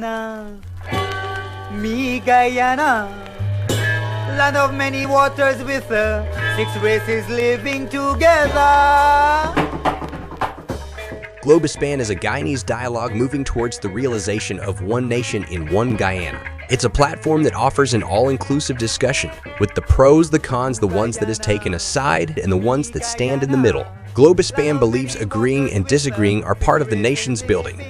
Me Guyana, land of many waters with 6 races living together. Globespan is a Guyanese dialogue moving towards the realization of one nation in one Guyana. It's a platform that offers an all-inclusive discussion, with the pros, the cons, the ones that is taken aside, and the ones that stand in the middle. Globespan believes agreeing and disagreeing are part of the nation's building.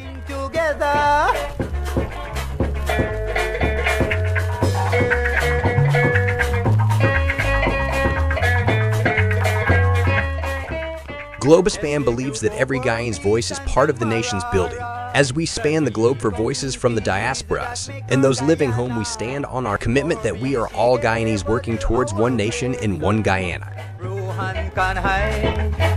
Globespan believes that every Guyanese voice is part of the nation's building. As we span the globe for voices from the diasporas, and those living home, we stand on our commitment that we are all Guyanese working towards one nation in one Guyana.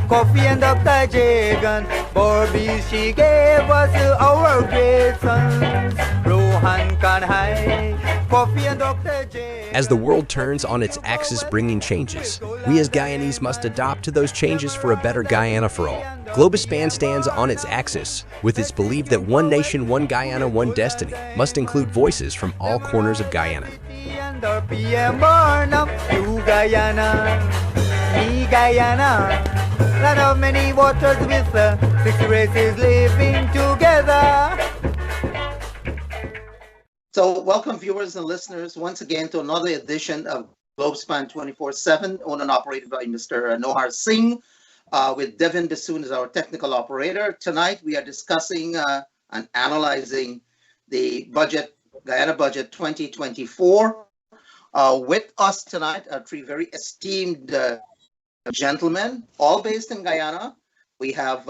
Coffee and Dr. Jagan, Bobby, she gave us our great sons. Rohan Kanhai, Coffee and Dr. Jagan. As the world turns on its axis bringing changes, we as Guyanese must adopt to those changes for a better Guyana for all. Globespan stands on its axis with its belief that one nation, one Guyana, one destiny must include voices from all corners of Guyana. Me Guyana, land of many waters with 6 races living together. So welcome viewers and listeners once again to another edition of Globespan 24x7, owned and operated by Mr. Nohar Singh, with Devin Bassoon as our technical operator. Tonight we are discussing and analyzing the budget, Guyana budget 2024. With us tonight are 3 very esteemed gentlemen, all based in Guyana. We have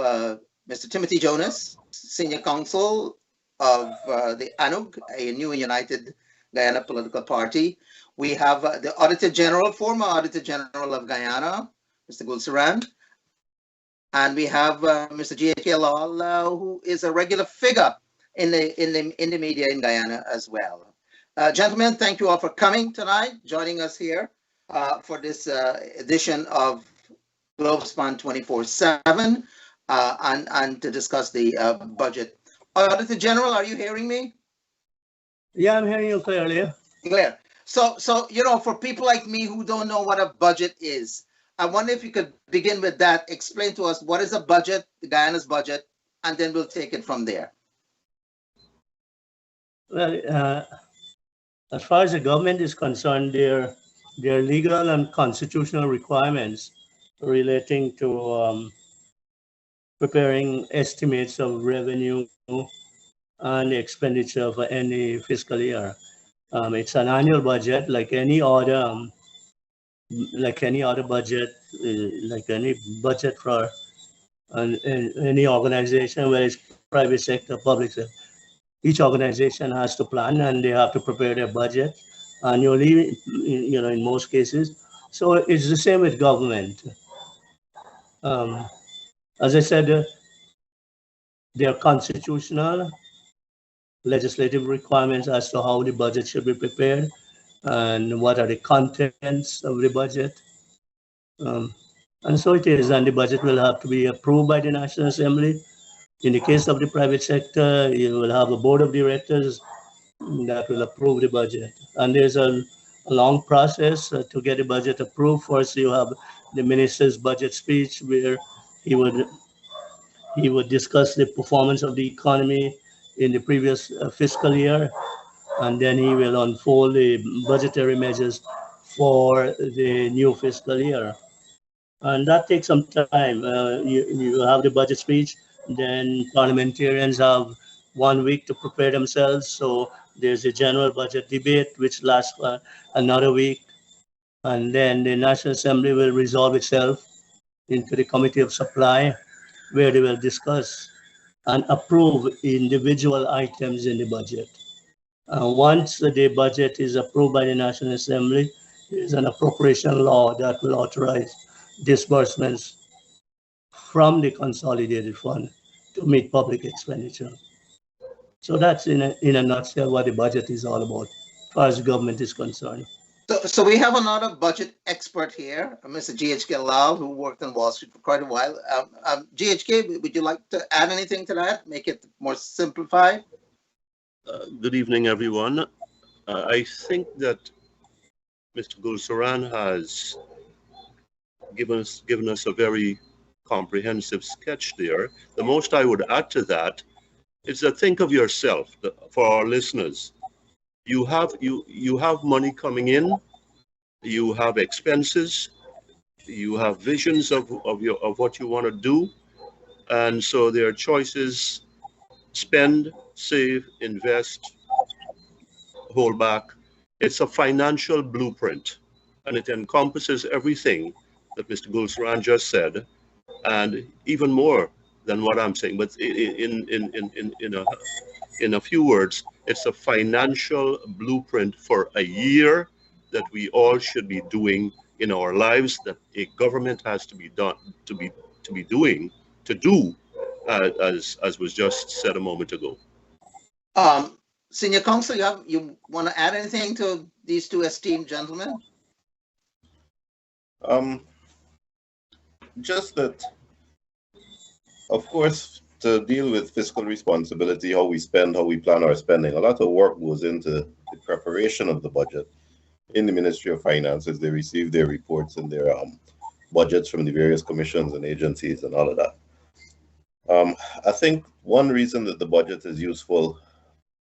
Mr. Timothy Jonas, Senior Counsel of the ANUG, a new and united Guyana political party. We have the Auditor General, former Auditor General of Guyana, Mr. Gulsaran. And we have Mr. G.H.K. Lal, who is a regular figure in the media in Guyana as well. Gentlemen, thank you all for coming tonight, joining us here for this edition of Globespan 24x7 and to discuss the budget. Auditor General, are you hearing me? Yeah, I'm hearing you clearly. Clear. So you know, for people like me who don't know what a budget is, I wonder if you could begin with that. Explain to us what is a budget, Guyana's budget, and then we'll take it from there. Well, as far as the government is concerned, their legal and constitutional requirements relating to preparing estimates of revenue and expenditure for any fiscal year. It's an annual budget, like any other budget, like any budget for any organization, whether it's private sector, public sector. Each organization has to plan and they have to prepare their budget annually, you know, in most cases. So it's the same with government. As I said, there are constitutional, legislative requirements as to how the budget should be prepared and what are the contents of the budget. And so it is, and the budget will have to be approved by the National Assembly. In the case of the private sector, you will have a board of directors that will approve the budget. And there's a long process to get the budget approved. First, you have the minister's budget speech where he would discuss the performance of the economy in the previous fiscal year, and then he will unfold the budgetary measures for the new fiscal year. And that takes some time. You have the budget speech, then parliamentarians have 1 week to prepare themselves. So there's a general budget debate, which lasts for another week. And then the National Assembly will resolve itself into the Committee of Supply, where they will discuss and approve individual items in the budget. Once the budget is approved by the National Assembly, there is an appropriation law that will authorize disbursements from the consolidated fund to meet public expenditure. So that's in a nutshell what the budget is all about, as far as the government is concerned. So we have another budget expert here, Mr. G.H.K. Lal, who worked on Wall Street for quite a while. G.H.K., would you like to add anything to that? Make it more simplified? Good evening, everyone. I think that Mr. Gulsaran has given us a very comprehensive sketch there. The most I would add to that is that think of yourself, for our listeners. You have money coming in, you have expenses, you have visions of what you want to do, and so there are choices: spend, save, invest, hold back. It's a financial blueprint, and it encompasses everything that Mr. Gulsaran just said, and even more than what I'm saying. But in a few words, it's a financial blueprint for a year that we all should be doing in our lives, that a government has to be done to do, as was just said a moment ago. Senior Counsel, you want to add anything to these two esteemed gentlemen? Just that, of course, to deal with fiscal responsibility, how we spend, how we plan our spending, a lot of work goes into the preparation of the budget in the Ministry of Finance as they receive their reports and their budgets from the various commissions and agencies and all of that. I think one reason that the budget is useful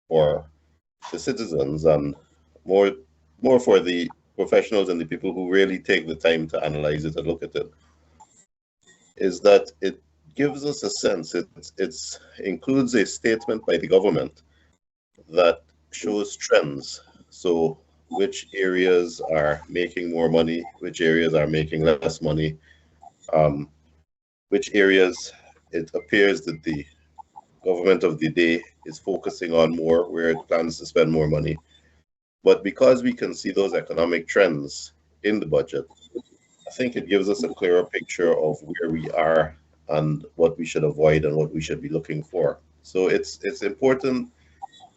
for the citizens and more for the professionals and the people who really take the time to analyze it and look at it is that it gives us a sense, it includes a statement by the government that shows trends. So which areas are making more money, which areas are making less money, which areas it appears that the government of the day is focusing on more, where it plans to spend more money. But because we can see those economic trends in the budget, I think it gives us a clearer picture of where we are and what we should avoid and what we should be looking for. So it's important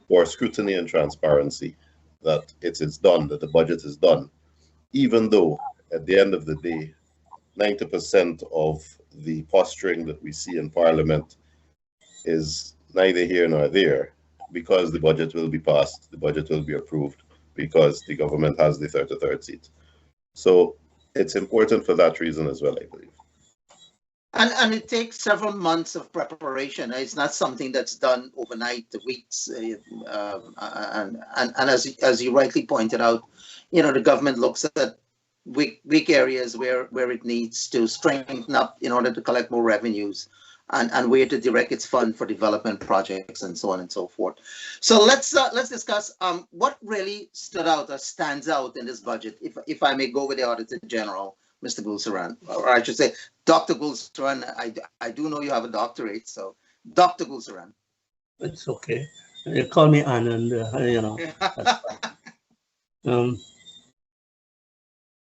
for scrutiny and transparency that it's done, that the budget is done, even though at the end of the day, 90% of the posturing that we see in Parliament is neither here nor there, because the budget will be passed, the budget will be approved, because the government has the 33rd seat. So it's important for that reason as well, I believe. And it takes several months of preparation. It's not something that's done overnight, weeks. And as you rightly pointed out, the government looks at weak areas where it needs to strengthen up in order to collect more revenues, and where to direct its fund for development projects and so on and so forth. So let's discuss what really stood out or stands out in this budget, if I may go with the Auditor General, Mr. Gulsaran, or I should say, Dr. Gulsaran. I do know you have a doctorate, so Dr. Gulsaran. It's okay. You call me Anand,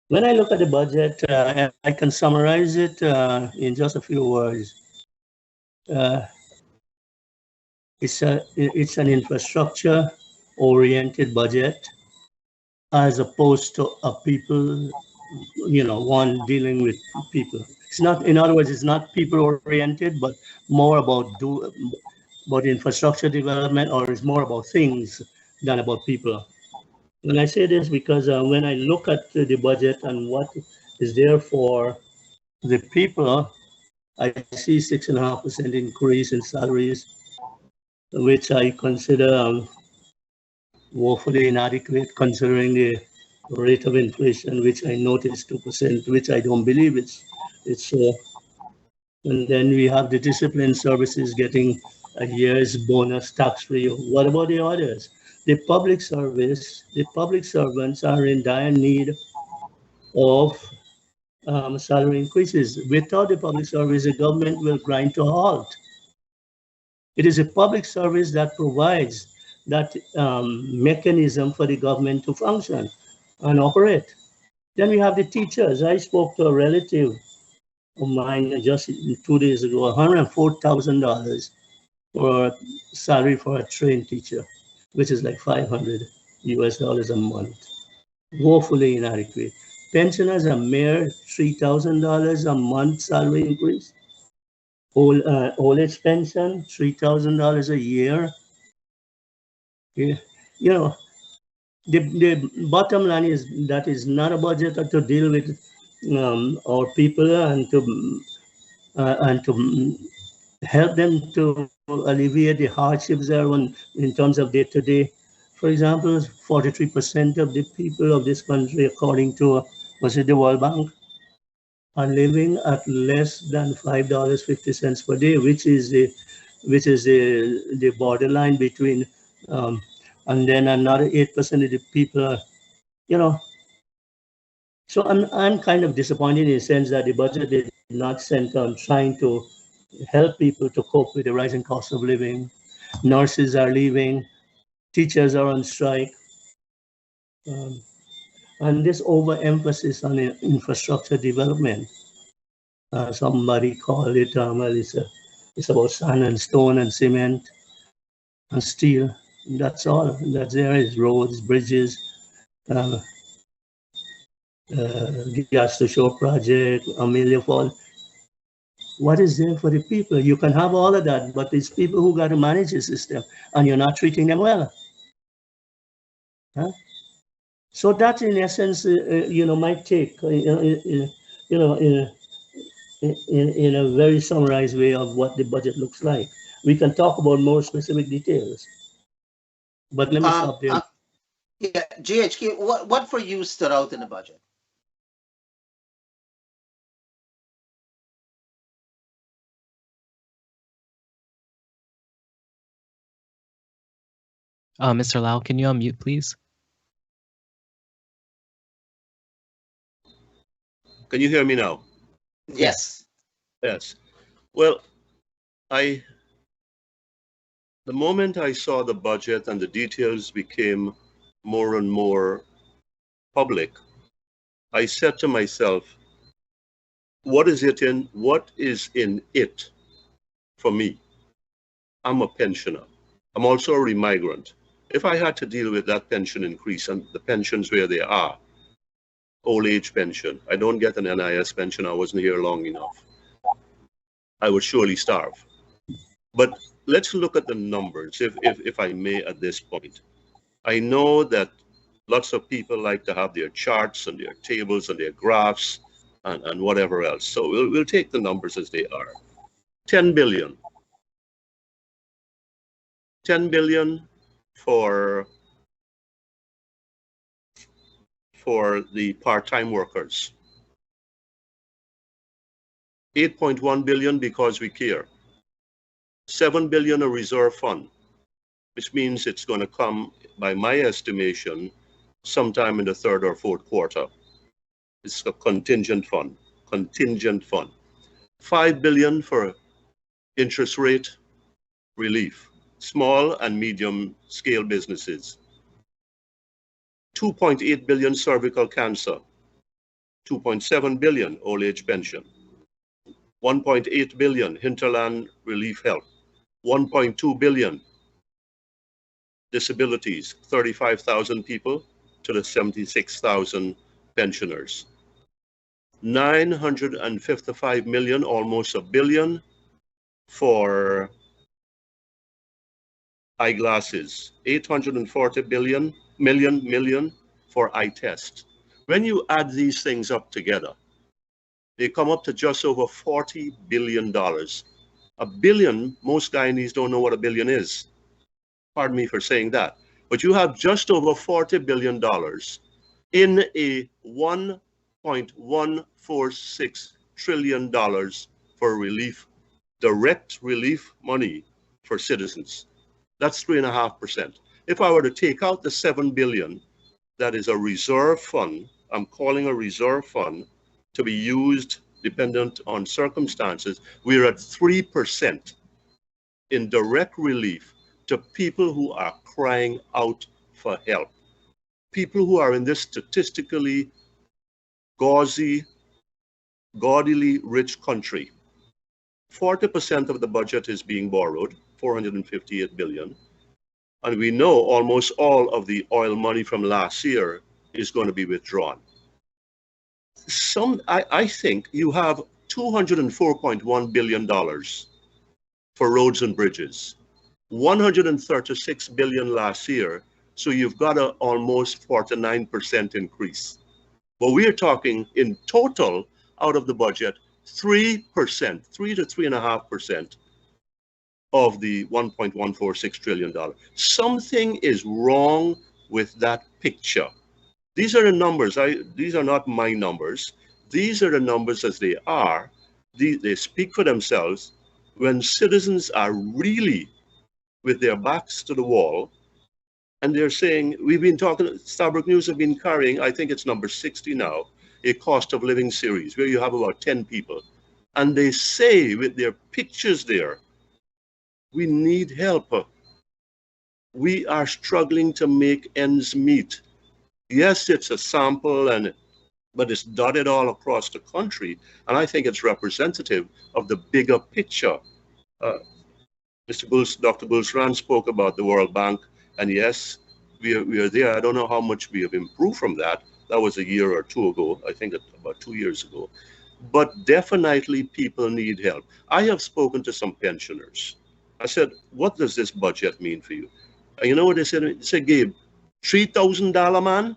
When I look at the budget, I can summarize it in just a few words. It's an infrastructure-oriented budget, as opposed to a people, one dealing with people. It's not, in other words, it's not people-oriented, but more about infrastructure development, or it's more about things than about people. And I say this because when I look at the budget and what is there for the people, I see 6.5% increase in salaries, which I consider woefully inadequate considering the rate of inflation, which I noticed 2%, which I don't believe it's so. And then we have the discipline services getting a year's bonus tax-free. What about the others? The public servants are in dire need of salary increases. Without the public service, the government will grind to a halt. It is a public service that provides that mechanism for the government to function and operate. Then we have the teachers. I spoke to a relative of mine just 2 days ago, $104,000 for salary for a trained teacher, which is like $500 US a month. Woefully inadequate. Pensioners, a mere $3,000 a month salary increase. Old age pension, $3,000 a year. Yeah. You know, the bottom line is that is not a budget to deal with our people and to help them to alleviate the hardships there in terms of day-to-day. For example, 43% of the people of this country, according to was it the World Bank, are living at less than $5.50 per day, which is the borderline between, and then another 8% of the people are, you know. So I'm kind of disappointed in the sense that the budget did not center on trying to help people to cope with the rising cost of living. Nurses are leaving, teachers are on strike, um, and this overemphasis on infrastructure development. Somebody called it, well, it's about sand and stone and cement and steel. That's all that's there is roads, bridges, uh, gas to shore project, Amelia Fall. What is there for the people? You can have all of that, but it's people who got to manage the system, and you're not treating them well. Huh? So that, in essence, my take, in a very summarized way of what the budget looks like. We can talk about more specific details, but let me stop there. Yeah, GHK, what for you stood out in the budget? Mr. Lau, can you unmute, please? Can you hear me now? Yes. Yes. Well, the moment I saw the budget and the details became more and more public, I said to myself, what is in it for me? I'm a pensioner. I'm also a remigrant. If I had to deal with that pension increase and the pensions where they are, old age pension, I don't get an NIS pension, I wasn't here long enough, I would surely starve. But let's look at the numbers, if I may, at this point. I know that lots of people like to have their charts and their tables and their graphs and whatever else. So we'll take the numbers as they are. 10 billion. 10 billion for the part-time workers. 8.1 billion because we care. 7 billion a reserve fund, which means it's going to come, by my estimation, sometime in the third or fourth quarter. It's a contingent fund. 5 billion for interest rate relief, small and medium scale businesses. 2.8 billion cervical cancer, 2.7 billion old age pension, 1.8 billion hinterland relief help, 1.2 billion disabilities, 35,000 people to the 76,000 pensioners. 955 million, almost a billion, for eyeglasses. 840 million for eye test. When you add these things up together, they come up to just over $40 billion. A billion, most Guyanese don't know what a billion is. Pardon me for saying that. But you have just over $40 billion in a $1.146 trillion for relief, direct relief money for citizens. That's 3.5%. If I were to take out the 7 billion, that is a reserve fund, I'm calling a reserve fund to be used dependent on circumstances, we're at 3% in direct relief to people who are crying out for help. People who are in this statistically gaudily rich country. 40% of the budget is being borrowed, 458 billion. And we know almost all of the oil money from last year is going to be withdrawn. I think you have $204.1 billion for roads and bridges. 136 billion last year. So you've got a almost 49% increase. But we're talking in total out of the budget, 3%, 3 to 3.5% of the $1.146 trillion. Something is wrong with that picture. These are the numbers. These are not my numbers. These are the numbers as they are. They speak for themselves. When citizens are really with their backs to the wall, and they're saying, we've been talking, Starbuck News have been carrying, I think it's number 60 now, a cost of living series where you have about 10 people. And they say with their pictures there, we need help. We are struggling to make ends meet. Yes, it's a sample, but it's dotted all across the country. And I think it's representative of the bigger picture. Dr. Bulsran spoke about the World Bank, and yes, we are there. I don't know how much we have improved from that. That was a year or two ago, I think about 2 years ago. But definitely people need help. I have spoken to some pensioners. I said, what does this budget mean for you? And you know what they said? They said, Gabe, $3,000, man?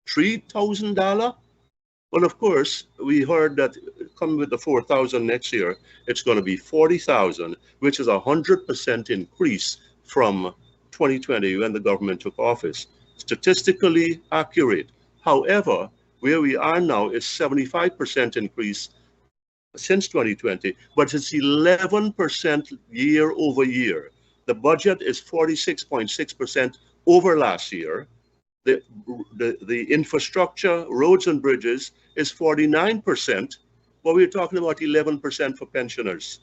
$3,000? Well, of course, we heard that coming with the 4,000 next year, it's going to be 40,000, which is a 100% increase from 2020 when the government took office. Statistically accurate. However, where we are now is 75% increase since 2020, but it's 11% year over year. The budget is 46.6% over last year. The infrastructure, roads and bridges is 49%, but we're talking about 11% for pensioners.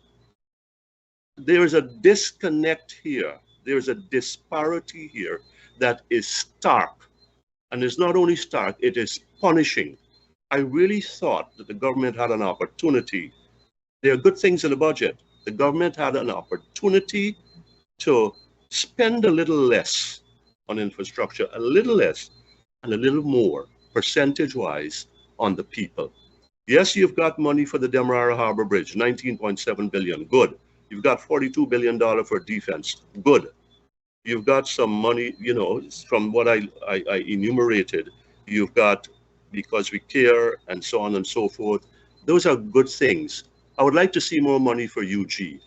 There is a disconnect here. There is a disparity here that is stark. And it's not only stark, it is punishing. I really thought that the government had an opportunity. There are good things in the budget. The government had an opportunity to spend a little less on infrastructure, a little less and a little more percentage-wise on the people. Yes, you've got money for the Demerara Harbor Bridge, 19.7 billion, good. You've got $42 billion for defense, good. You've got some money, you know, from what I enumerated, you've got because we care and so on and so forth. Those are good things. I would like to see more money for UG.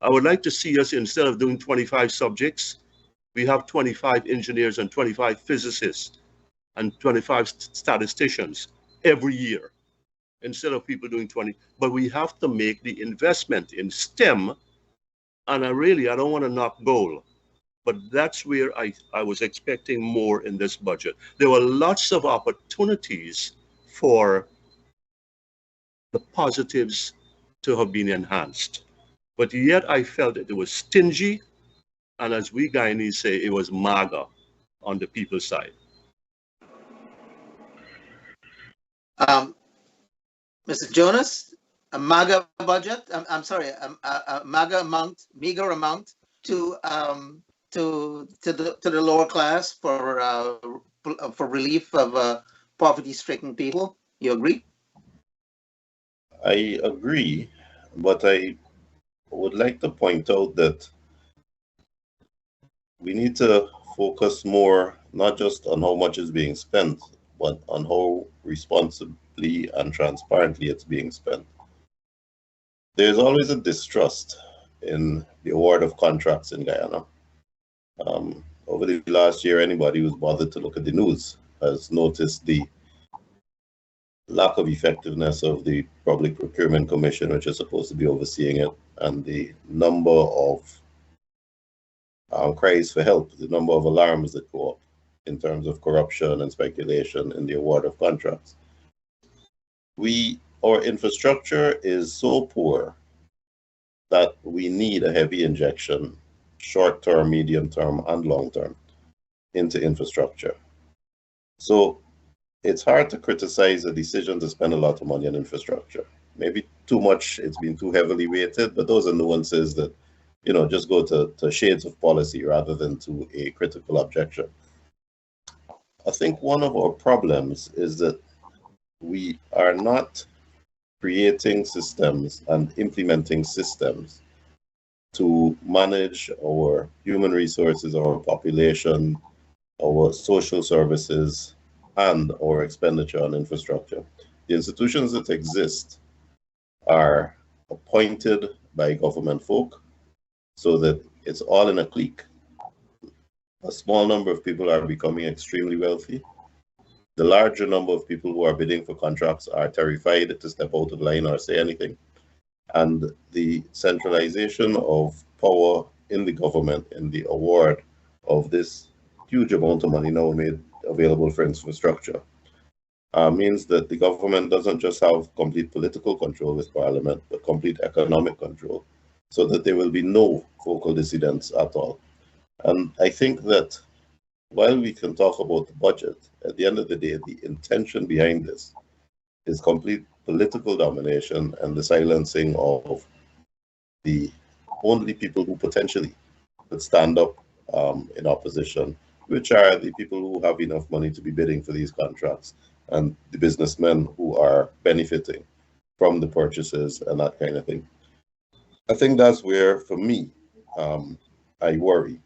I would like to see us, instead of doing 25 subjects, we have 25 engineers and 25 physicists and 25 statisticians every year, instead of people doing 20. But we have to make the investment in STEM. And I don't want to knock goal, but that's where I was expecting more in this budget. There were lots of opportunities for the positives to have been enhanced. But yet I felt that it was stingy, and as we Guyanese say, it was MAGA on the people's side. Mr. Jonas, a MAGA budget, I'm sorry, a MAGA amount, meager amount to the lower class for relief of poverty-stricken people. You agree? I agree, but I would like to point out that we need to focus more, not just on how much is being spent, but on how responsibly and transparently it's being spent. There's always a distrust in the award of contracts in Guyana. Over the last year, anybody who's bothered to look at the news has noticed the lack of effectiveness of the Public Procurement Commission, which is supposed to be overseeing it, and the number of cries for help, the number of alarms that go up in terms of corruption and speculation in the award of contracts. Our infrastructure is so poor that we need a heavy injection, short-term, medium-term, and long-term, into infrastructure. So it's hard to criticize a decision to spend a lot of money on infrastructure. Maybe too much, it's been too heavily weighted, but those are nuances that, you know, just go to shades of policy rather than to a critical objection. I think one of our problems is that we are not creating systems and implementing systems to manage our human resources, our population, our social services, and our expenditure on infrastructure. The institutions that exist are appointed by government folk so that it's all in a clique. A small number of people are becoming extremely wealthy. The larger number of people who are bidding for contracts are terrified to step out of line or say anything. And the centralization of power in the government and the award of this huge amount of money now made available for infrastructure means that the government doesn't just have complete political control with Parliament, but complete economic control, so that there will be no focal dissidents at all. And I think that while we can talk about the budget, at the end of the day, the intention behind this is complete political domination and the silencing of the only people who potentially could stand up in opposition, which are the people who have enough money to be bidding for these contracts and the businessmen who are benefiting from the purchases and that kind of thing. I think that's where, for me, I worry.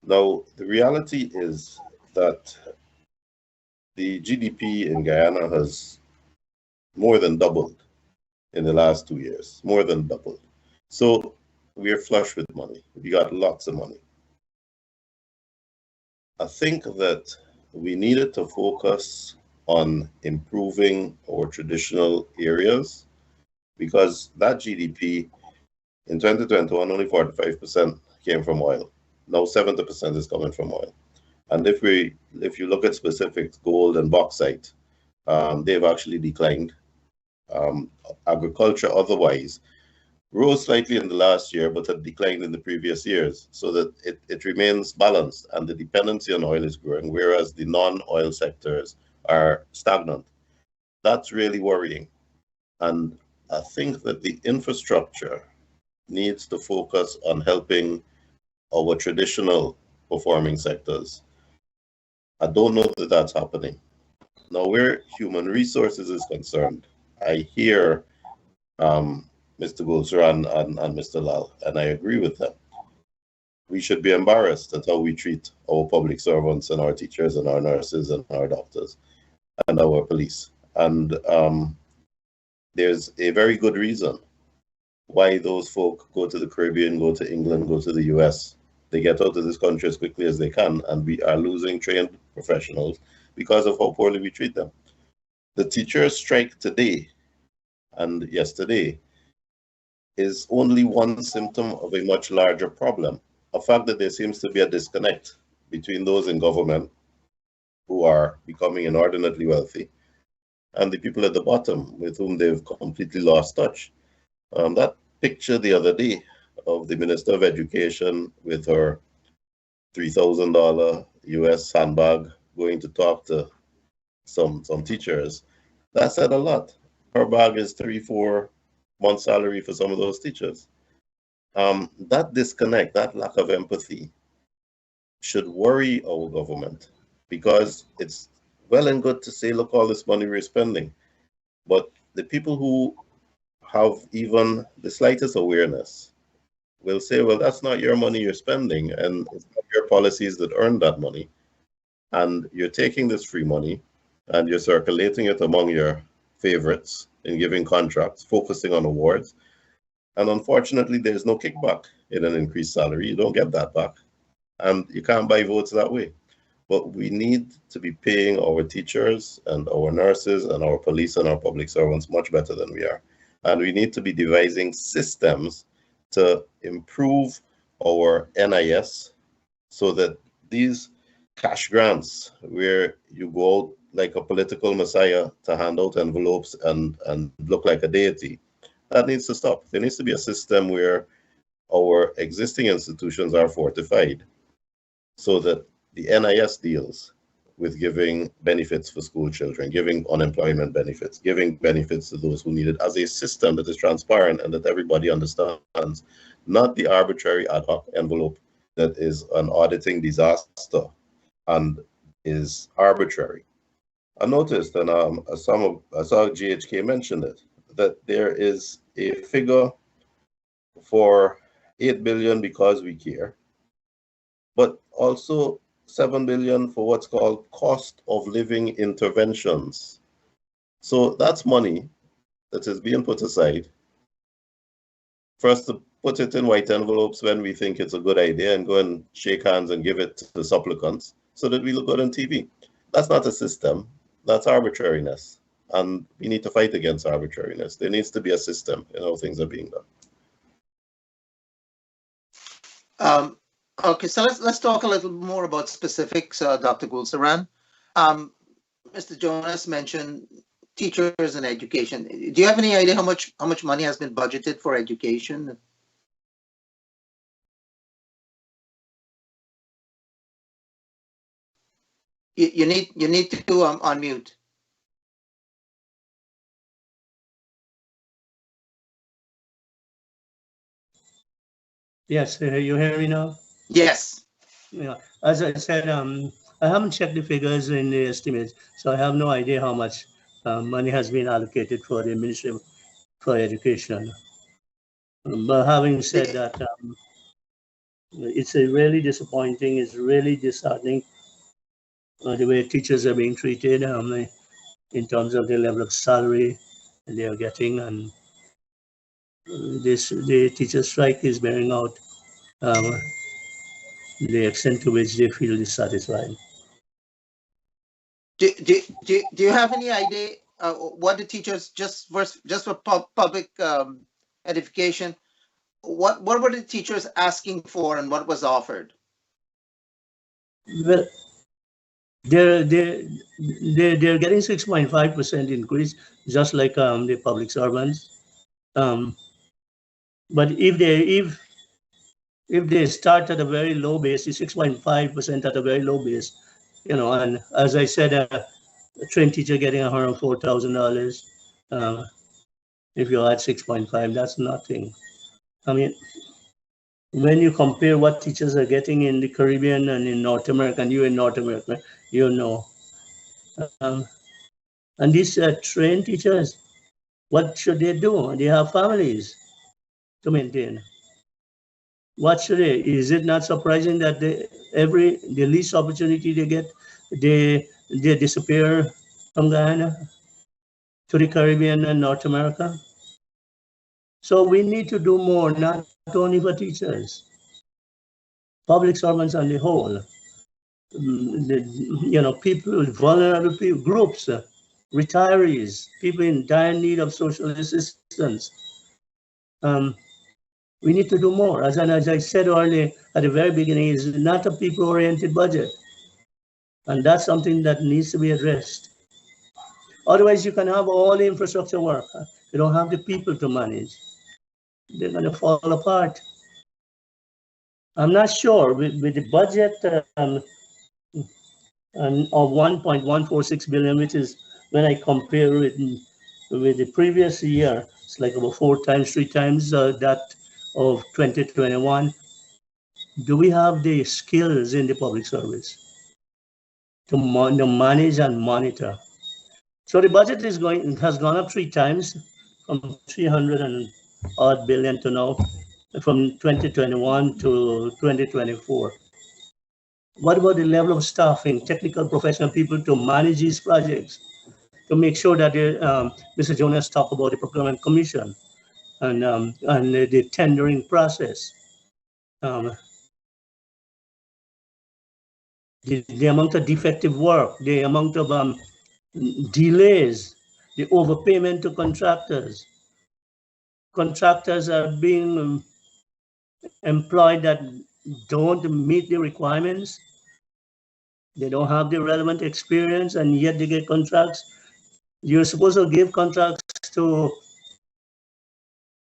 Now, the reality is that the GDP in Guyana has more than doubled in the last 2 years, more than doubled. So we're flush with money. We got lots of money. I think that we needed to focus on improving our traditional areas, because that GDP in 2021, only 45% came from oil. Now 70% is coming from oil. And if you look at specifics, gold and bauxite, they've actually declined. Agriculture otherwise rose slightly in the last year, but had declined in the previous years, so that it remains balanced, and the dependency on oil is growing, whereas the non-oil sectors are stagnant. That's really worrying. And I think that the infrastructure needs to focus on helping our traditional performing sectors. I don't know that that's happening. Now, where human resources is concerned, I hear Mr. Gulsran and Mr. Lal, and I agree with them. We should be embarrassed at how we treat our public servants and our teachers and our nurses and our doctors and our police. And there's a very good reason why those folk go to the Caribbean, go to England, go to the US. They get out of this country as quickly as they can, and we are losing trained professionals because of how poorly we treat them. The teachers' strike today and yesterday is only one symptom of a much larger problem. A fact that there seems to be a disconnect between those in government who are becoming inordinately wealthy and the people at the bottom with whom they've completely lost touch. That picture the other day of the Minister of Education with her $3,000 US handbag going to talk to some teachers, that said a lot. Her bag is 3-4 months' salary for some of those teachers. That disconnect, that lack of empathy should worry our government, because it's well and good to say, look, all this money we're spending. But the people who have even the slightest awareness will say, well, that's not your money you're spending, and it's not your policies that earned that money. And you're taking this free money and you're circulating it among your favorites in giving contracts, focusing on awards. And unfortunately, there's no kickback in an increased salary. You don't get that back. And you can't buy votes that way. But we need to be paying our teachers and our nurses and our police and our public servants much better than we are. And we need to be devising systems to improve our NIS so that these cash grants, where you go out like a political messiah to hand out envelopes and look like a deity, that needs to stop. There needs to be a system where our existing institutions are fortified so that the NIS deals with giving benefits for school children, giving unemployment benefits, giving benefits to those who need it, as a system that is transparent and that everybody understands, not the arbitrary ad hoc envelope that is an auditing disaster and is arbitrary. I noticed, and I saw GHK mention it, that there is a figure for 8 billion because we care, but also 7 billion for what's called cost of living interventions. So that's money that is being put aside for us to put it in white envelopes when we think it's a good idea and go and shake hands and give it to the supplicants so that we look good on TV. That's not a system. That's arbitrariness. And we need to fight against arbitrariness. There needs to be a system in how things are being done. Okay, so let's talk a little more about specifics, Dr. Gulsaran. Mr. Jonas mentioned teachers and education. Do you have any idea how much money has been budgeted for education? You need to unmute. Yes, you hear me now? Yes. Yeah, as I said, I haven't checked the figures in the estimates, so I have no idea how much money has been allocated for the Ministry for Education. But having said that, it's really disappointing. It's really disheartening the way teachers are being treated in terms of the level of salary they are getting, and the teacher strike is bearing out the extent to which they feel dissatisfied. Do you have any idea what the teachers, just for public edification, what were the teachers asking for and what was offered? Well, they're getting 6.5% increase, just like the public servants. But if they start at a very low base, it's 6.5% at a very low base, and as I said, a trained teacher getting $104,000. If you add 6.5, that's nothing. I mean, when you compare what teachers are getting in the Caribbean and in North America, and you in North America, and these trained teachers, what should they do? They have families to maintain. What should they? Is it not surprising that the least opportunity they get, they disappear from Guyana to the Caribbean and North America? So we need to do more, not only for teachers, public servants on the whole. People, vulnerable people, groups, retirees, people in dire need of social assistance. We need to do more. As I said earlier at the very beginning, it's not a people-oriented budget. And that's something that needs to be addressed. Otherwise, you can have all the infrastructure work. You don't have the people to manage. They're going to fall apart. I'm not sure with the budget of 1.146 billion, which is when I compare it with the previous year, it's like about 3 times that of 2021. Do we have the skills in the public service to manage and monitor? So the budget has gone up 3 times, from 300 and odd billion to now, from 2021 to 2024. What about the level of staffing, technical professional people to manage these projects, to make sure that Mr. Jonas talked about the procurement commission and the tendering process, the amount of defective work, the amount of delays, the overpayment to contractors. Contractors are being employed that don't meet the requirements. They don't have the relevant experience, and yet they get contracts. You're supposed to give contracts to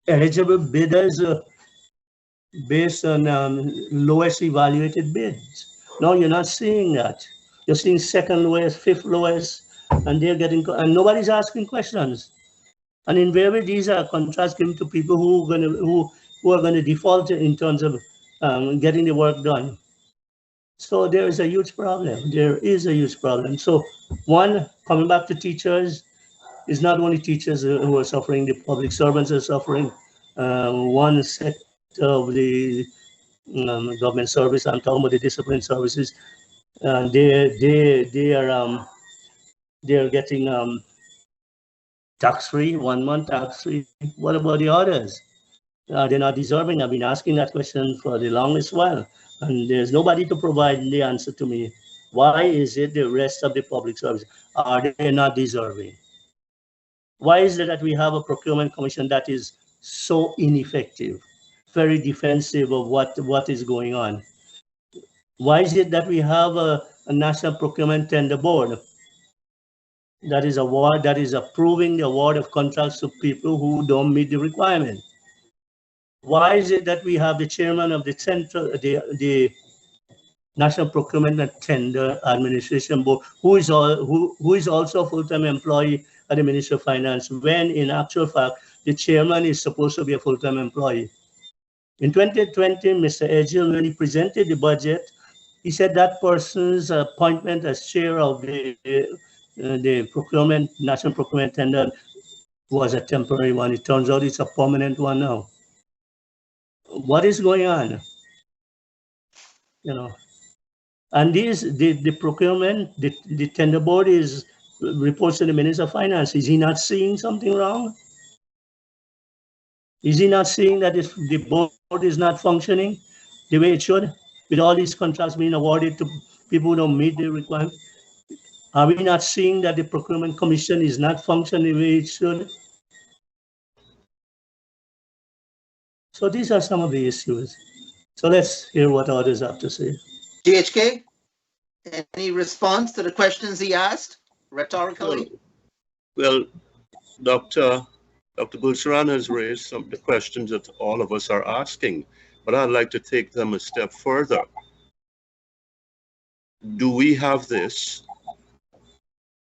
eligible bidders based on lowest evaluated bids. No, you're not seeing that. You're seeing second lowest, fifth lowest, and they're getting, and nobody's asking questions. And invariably, these are contracts given to people who are going to default in terms of getting the work done. So there is a huge problem. There is a huge problem. So one, coming back to teachers, is not only teachers who are suffering, the public servants are suffering. One set of the government service. I'm talking about the discipline services. They're getting tax-free, 1 month tax-free. What about the others? They're not deserving. I've been asking that question for the longest while, and there's nobody to provide the answer to me. Why is it the rest of the public service are they not deserving? Why is it that we have a procurement commission that is so ineffective, very defensive of what is going on? Why is it that we have a national procurement tender board that is approving the award of contracts to people who don't meet the requirement? Why is it that we have the chairman of the National Procurement and Tender Administration Board, who is also a full-time employee at the Ministry of Finance, when in actual fact the chairman is supposed to be a full-time employee? In 2020, Mr. Edgell, when he presented the budget, he said that person's appointment as chair of the National Procurement Tender was a temporary one. It turns out it's a permanent one now. What is going on? And the procurement, the tender board reports to the Minister of Finance. Is he not seeing something wrong? Is he not seeing that the board is not functioning the way it should, with all these contracts being awarded to people who don't meet the requirement? Are we not seeing that the procurement commission is not functioning the way it should? So these are some of the issues. So let's hear what others have to say. GHK, any response to the questions he asked rhetorically? Well, Dr. Bulsaran has raised some of the questions that all of us are asking, but I'd like to take them a step further. Do we have this?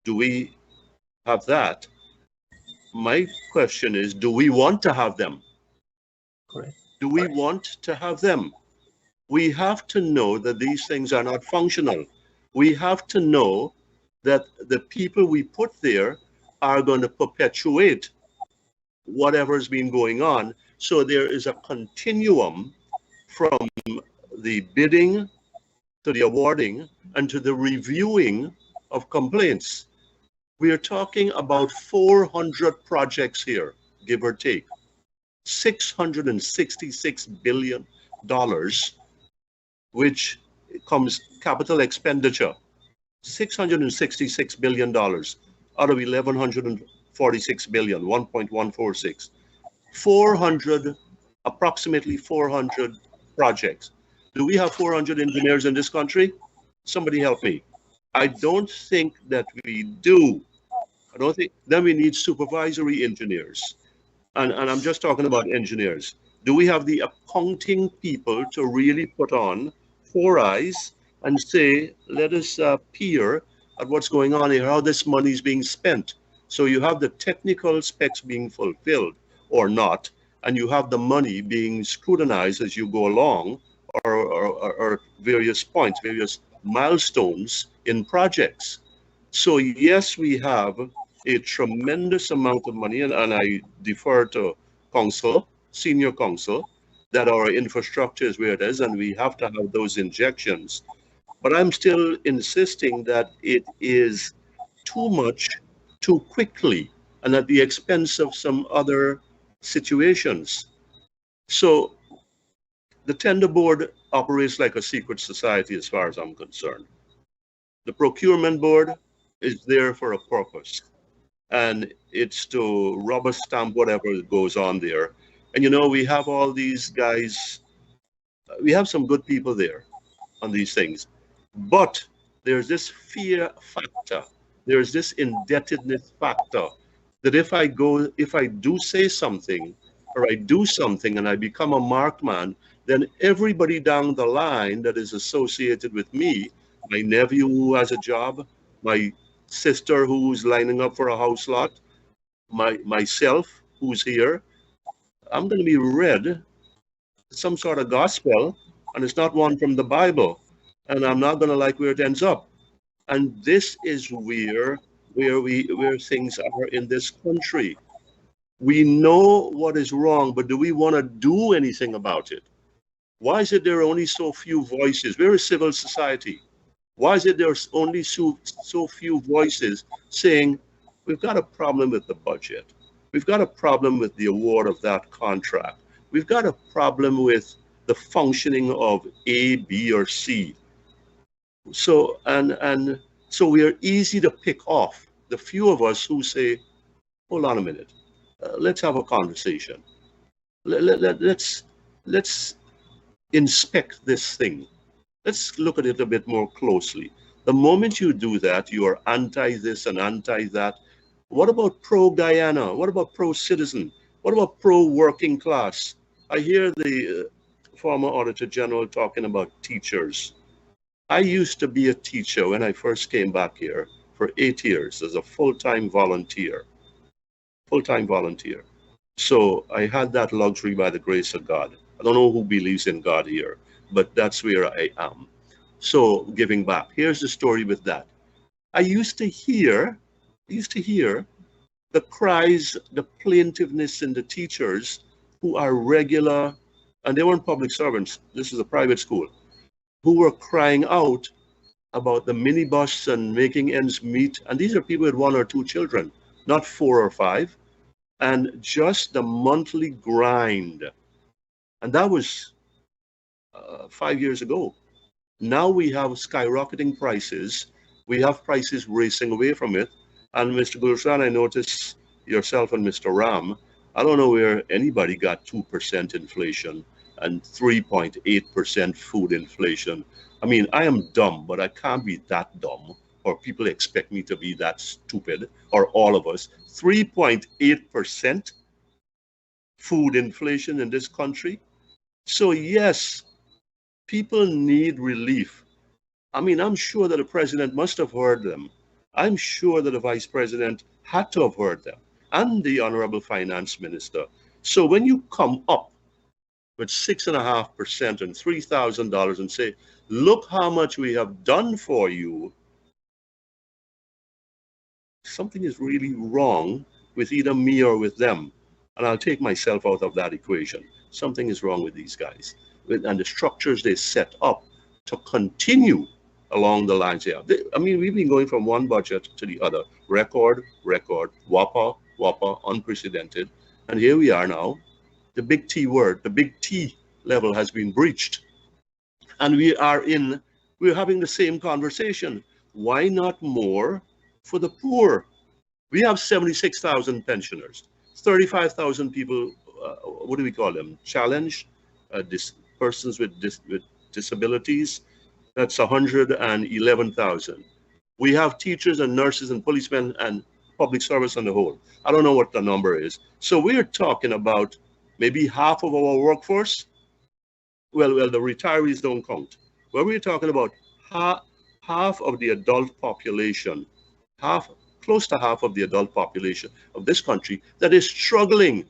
Do we have that? My question is, do we want to have them? Correct. Do we want to have them? We have to know that these things are not functional. We have to know that the people we put there are going to perpetuate whatever's been going on. So there is a continuum from the bidding to the awarding and to the reviewing of complaints. We are talking about 400 projects here, give or take. $666 billion, which comes capital expenditure, $666 billion out of 1,146 billion, 1.146. 400, approximately 400 projects. Do we have 400 engineers in this country? Somebody help me. I don't think that we do. I don't think, then we need supervisory engineers. And I'm just talking about engineers. Do we have the accounting people to really put on 4 eyes and say, let us peer at what's going on here, how this money is being spent? So you have the technical specs being fulfilled or not, and you have the money being scrutinized as you go along, or various points, various milestones in projects. So yes, we have a tremendous amount of money, and I defer to council, senior council, that our infrastructure is where it is, and we have to have those injections. But I'm still insisting that it is too much, too quickly, and at the expense of some other situations. So the tender board operates like a secret society as far as I'm concerned. The procurement board is there for a purpose, and it's to rubber stamp whatever goes on there. And you know, we have all these guys, we have some good people there on these things, but there's this fear factor, there's this indebtedness factor, that if I do say something, or I do something and I become a marked man, then everybody down the line that is associated with me, my nephew who has a job, my sister who's lining up for a house lot, myself who's here, I'm going to be read some sort of gospel, and it's not one from the Bible, and I'm not going to like where it ends up. And this is where things are in this country. We know what is wrong, but do we want to do anything about it? Why is it there are only so few voices? We're a civil society. Why is it there's only so few voices saying, we've got a problem with the budget. We've got a problem with the award of that contract. We've got a problem with the functioning of A, B, or C. So, and so we are easy to pick off. The few of us who say, hold on a minute, let's have a conversation. Let's inspect this thing. Let's look at it a bit more closely. The moment you do that, you are anti this and anti that. What about pro-Guyana? What about pro-citizen? What about pro-working class? I hear the former Auditor General talking about teachers. I used to be a teacher when I first came back here for 8 years as a full-time volunteer. So I had that luxury by the grace of God. I don't know who believes in God here, but that's where I am. So giving back. Here's the story with that. I used to hear the cries, the plaintiveness in the teachers who are regular, and they weren't public servants. This is a private school, who were crying out about the minibus and making ends meet. And these are people with 1 or 2 children, not 4 or 5, and just the monthly grind. And that was 5 years ago. Now we have skyrocketing prices. We have prices racing away from it. And Mr. Gulshan, I notice yourself and Mr. Ram, I don't know where anybody got 2% inflation and 3.8% food inflation. I mean, I am dumb, but I can't be that dumb, or people expect me to be that stupid, or all of us. 3.8% food inflation in this country. So yes, people need relief. I mean, I'm sure that the president must have heard them. I'm sure that the vice president had to have heard them, and the honorable finance minister. So when you come up with 6.5% and $3,000 and say, look how much we have done for you, something is really wrong with either me or with them. And I'll take myself out of that equation. Something is wrong with these guys. And the structures they set up to continue along the lines here. I mean, we've been going from one budget to the other. Record, whopper, unprecedented. And here we are now. The big T word, the big T level has been breached. And we're having the same conversation. Why not more for the poor? We have 76,000 pensioners, 35,000 people, what do we call them? Challenged, persons with disabilities. That's 111,000. We have teachers and nurses and policemen and public service on the whole. I don't know what the number is. So we're talking about maybe half of our workforce. Well, the retirees don't count. But we're talking about half of the adult population, close to half of the adult population of this country that is struggling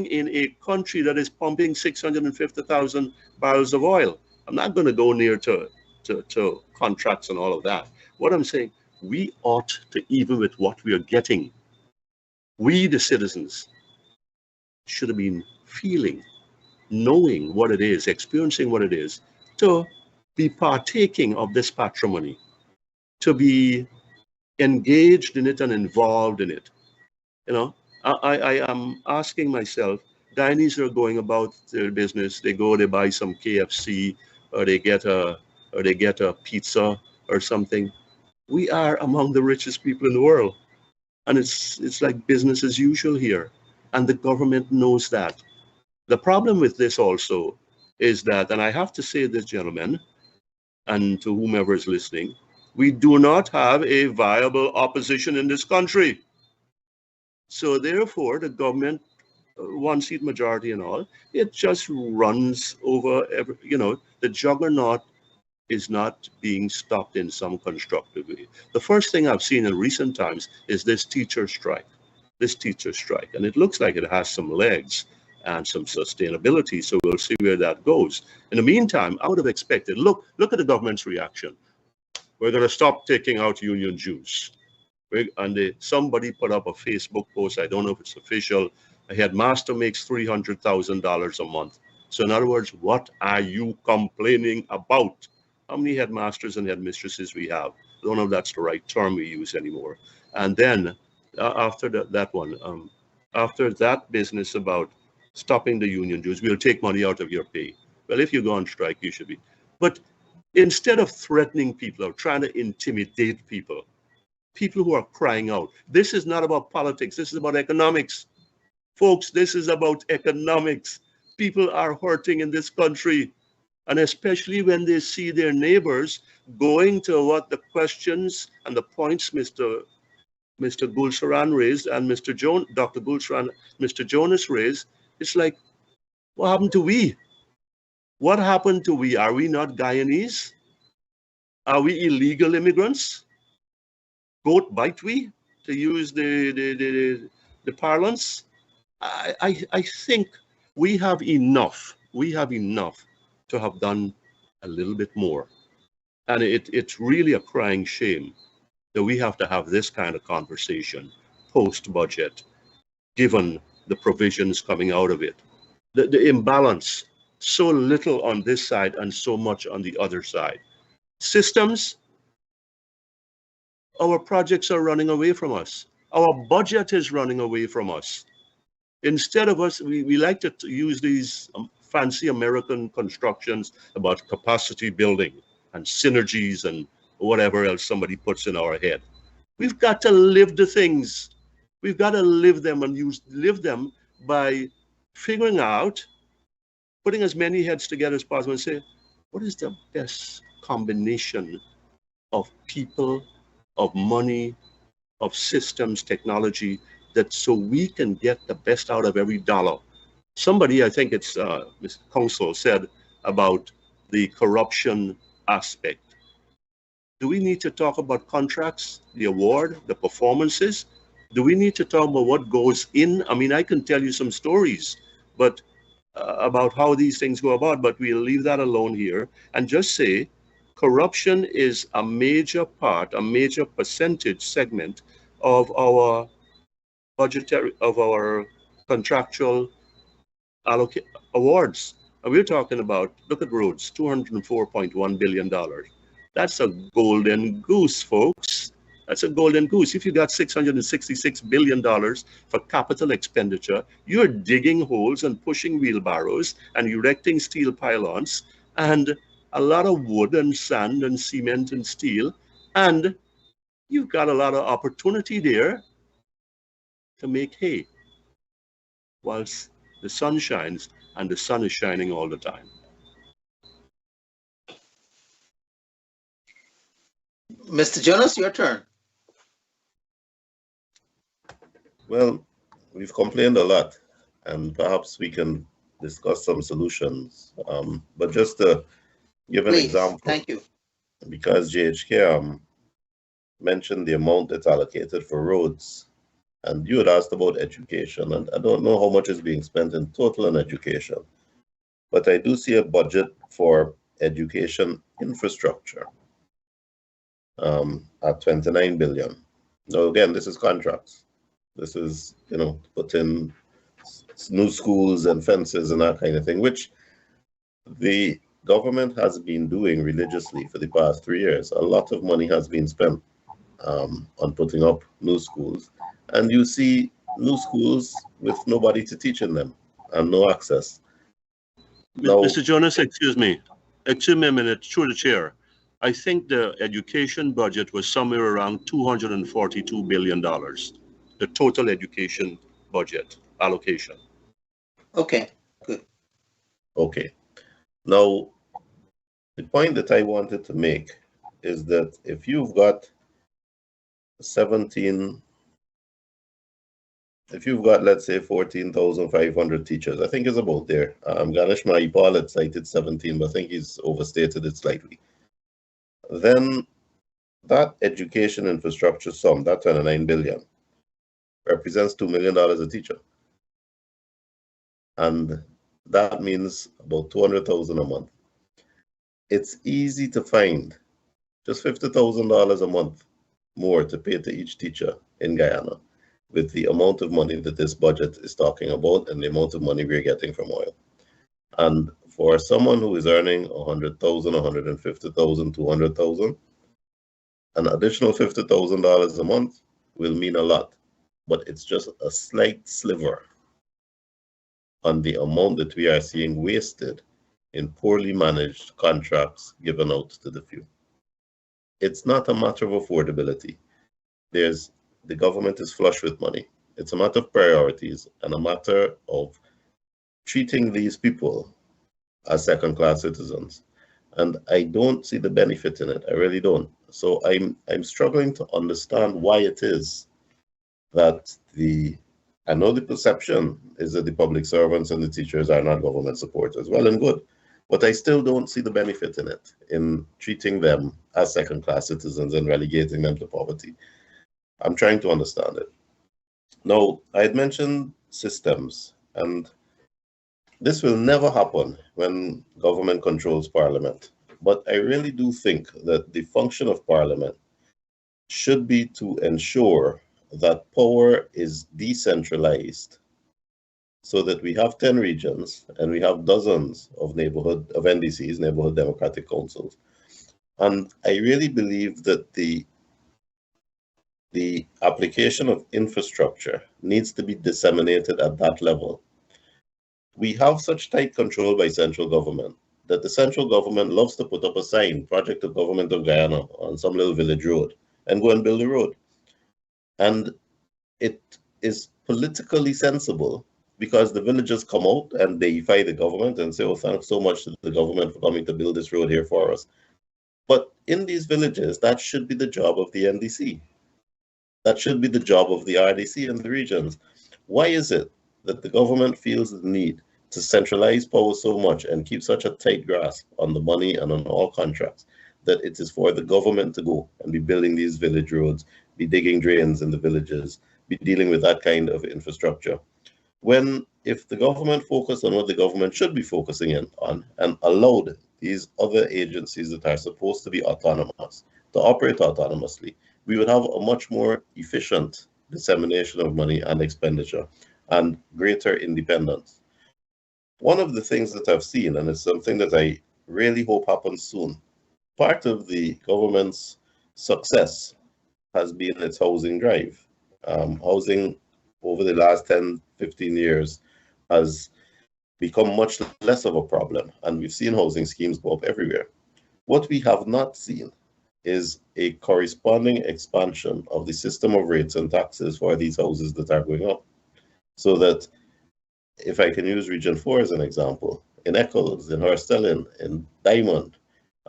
in a country that is pumping 650,000 barrels of oil. I'm not going to go near to contracts and all of that. What I'm saying, we ought to, even with what we are getting, we the citizens should have been feeling, knowing what it is, experiencing what it is, to be partaking of this patrimony, to be engaged in it and involved in it. You know, I am asking myself, Guyanese are going about their business. They go, they buy some KFC, or they get a pizza or something. We are among the richest people in the world, and it's like business as usual here, and the government knows that. The problem with this also is that, and I have to say this, gentlemen, and to whomever is listening, we do not have a viable opposition in this country. So therefore, the government, one-seat majority and all, it just runs over every, the juggernaut is not being stopped in some constructive way. The first thing I've seen in recent times is this teacher strike. And it looks like it has some legs and some sustainability, so we'll see where that goes. In the meantime, I would have expected, look at the government's reaction. We're going to stop taking out union dues. And somebody put up a Facebook post, I don't know if it's official, a headmaster makes $300,000 a month. So in other words, what are you complaining about? How many headmasters and headmistresses we have? I don't know if that's the right term we use anymore. And then after after that business about stopping the union dues, we'll take money out of your pay. Well, if you go on strike, you should be. But instead of threatening people or trying to intimidate people who are crying out, this is not about politics, this is about economics. Folks, this is about economics. People are hurting in this country. And especially when they see their neighbors going to what the questions and the points Mr. Gulsaran raised and Dr. Gulsaran, Mr. Jonas raised, it's like, what happened to we? What happened to we? Are we not Guyanese? Are we illegal immigrants? Goat bite we, to use the parlance? I think we have enough. We have enough to have done a little bit more. And it's really a crying shame that we have to have this kind of conversation post-budget, given the provisions coming out of it. The imbalance, so little on this side and so much on the other side. Systems, our projects are running away from us. Our budget is running away from us. Instead of us, we like to use these fancy American constructions about capacity building and synergies and whatever else somebody puts in our head. We've got to live the things. We've got to live them and live them by figuring out, putting as many heads together as possible and say, what is the best combination of people, of money, of systems, technology, that so we can get the best out of every dollar. Somebody, I think it's Mr. Council, said about the corruption aspect. Do we need to talk about contracts, the award, the performances? Do we need to talk about what goes in? I mean, I can tell you some stories, but about how these things go about, but we'll leave that alone here and just say corruption is a major part, a major percentage segment of our budgetary, of our contractual awards. And we're talking about, look at roads, $204.1 billion. That's a golden goose, folks. That's a golden goose. If you got $666 billion for capital expenditure, you're digging holes and pushing wheelbarrows and erecting steel pylons and a lot of wood and sand and cement and steel. And you've got a lot of opportunity there to make hay whilst the sun shines, and the sun is shining all the time. Mr. Jonas, your turn. Well, we've complained a lot, and perhaps we can discuss some solutions. But just to give an example, thank you. Because JHK mentioned the amount that's allocated for roads, and you had asked about education, and I don't know how much is being spent in total on education, but I do see a budget for education infrastructure at 29 billion. Now, again, this is contracts. This is, put in new schools and fences and that kind of thing, which the government has been doing religiously for the past 3 years. A lot of money has been spent on putting up new schools. And you see new schools with nobody to teach in them and no access. Now, Mr. Jonas, excuse me a minute, through the chair. I think the education budget was somewhere around $242 billion, the total education budget allocation. Okay, good. Okay. Now, the point that I wanted to make is that if you've got let's say 14,500 teachers, I think it's about there. Ganesh Mahipal had cited 17, but I think he's overstated it slightly. Then that education infrastructure sum, that 29 billion, represents $2 million a teacher. And that means about 200,000 a month. It's easy to find just $50,000 a month more to pay to each teacher in Guyana with the amount of money that this budget is talking about and the amount of money we're getting from oil. And for someone who is earning 100,000, 150,000, 200,000, an additional $50,000 a month will mean a lot, but it's just a slight sliver on the amount that we are seeing wasted in poorly managed contracts given out to the few. It's not a matter of affordability. The government is flush with money. It's a matter of priorities and a matter of treating these people as second-class citizens. And I don't see the benefit in it. I really don't. So I'm struggling to understand why it is that I know the perception is that the public servants and the teachers are not government supporters. Well and good. But I still don't see the benefit in it, in treating them as second-class citizens and relegating them to poverty. I'm trying to understand it. Now, I had mentioned systems, and this will never happen when government controls parliament. But I really do think that the function of parliament should be to ensure that power is decentralized so that we have 10 regions and we have dozens of NDCs, neighborhood democratic councils. And I really believe that the application of infrastructure needs to be disseminated at that level. We have such tight control by central government that the central government loves to put up a sign, Project of Government of Guyana, on some little village road and go and build a road. And it is politically sensible because the villagers come out and deify the government and say, oh, thanks so much to the government for coming to build this road here for us. But in these villages, that should be the job of the NDC. That should be the job of the RDC and the regions. Why is it that the government feels the need to centralize power so much and keep such a tight grasp on the money and on all contracts that it is for the government to go and be building these village roads, be digging drains in the villages, be dealing with that kind of infrastructure? When if the government focused on what the government should be focusing on and allowed these other agencies that are supposed to be autonomous to operate autonomously, we would have a much more efficient dissemination of money and expenditure and greater independence. One of the things that I've seen, and it's something that I really hope happens soon, part of the government's success has been its housing drive. Housing over the last 10, 15 years has become much less of a problem, and we've seen housing schemes go up everywhere. What we have not seen is a corresponding expansion of the system of rates and taxes for these houses that are going up. So that, if I can use Region 4 as an example, in Eccles, in Horstellin, in Diamond,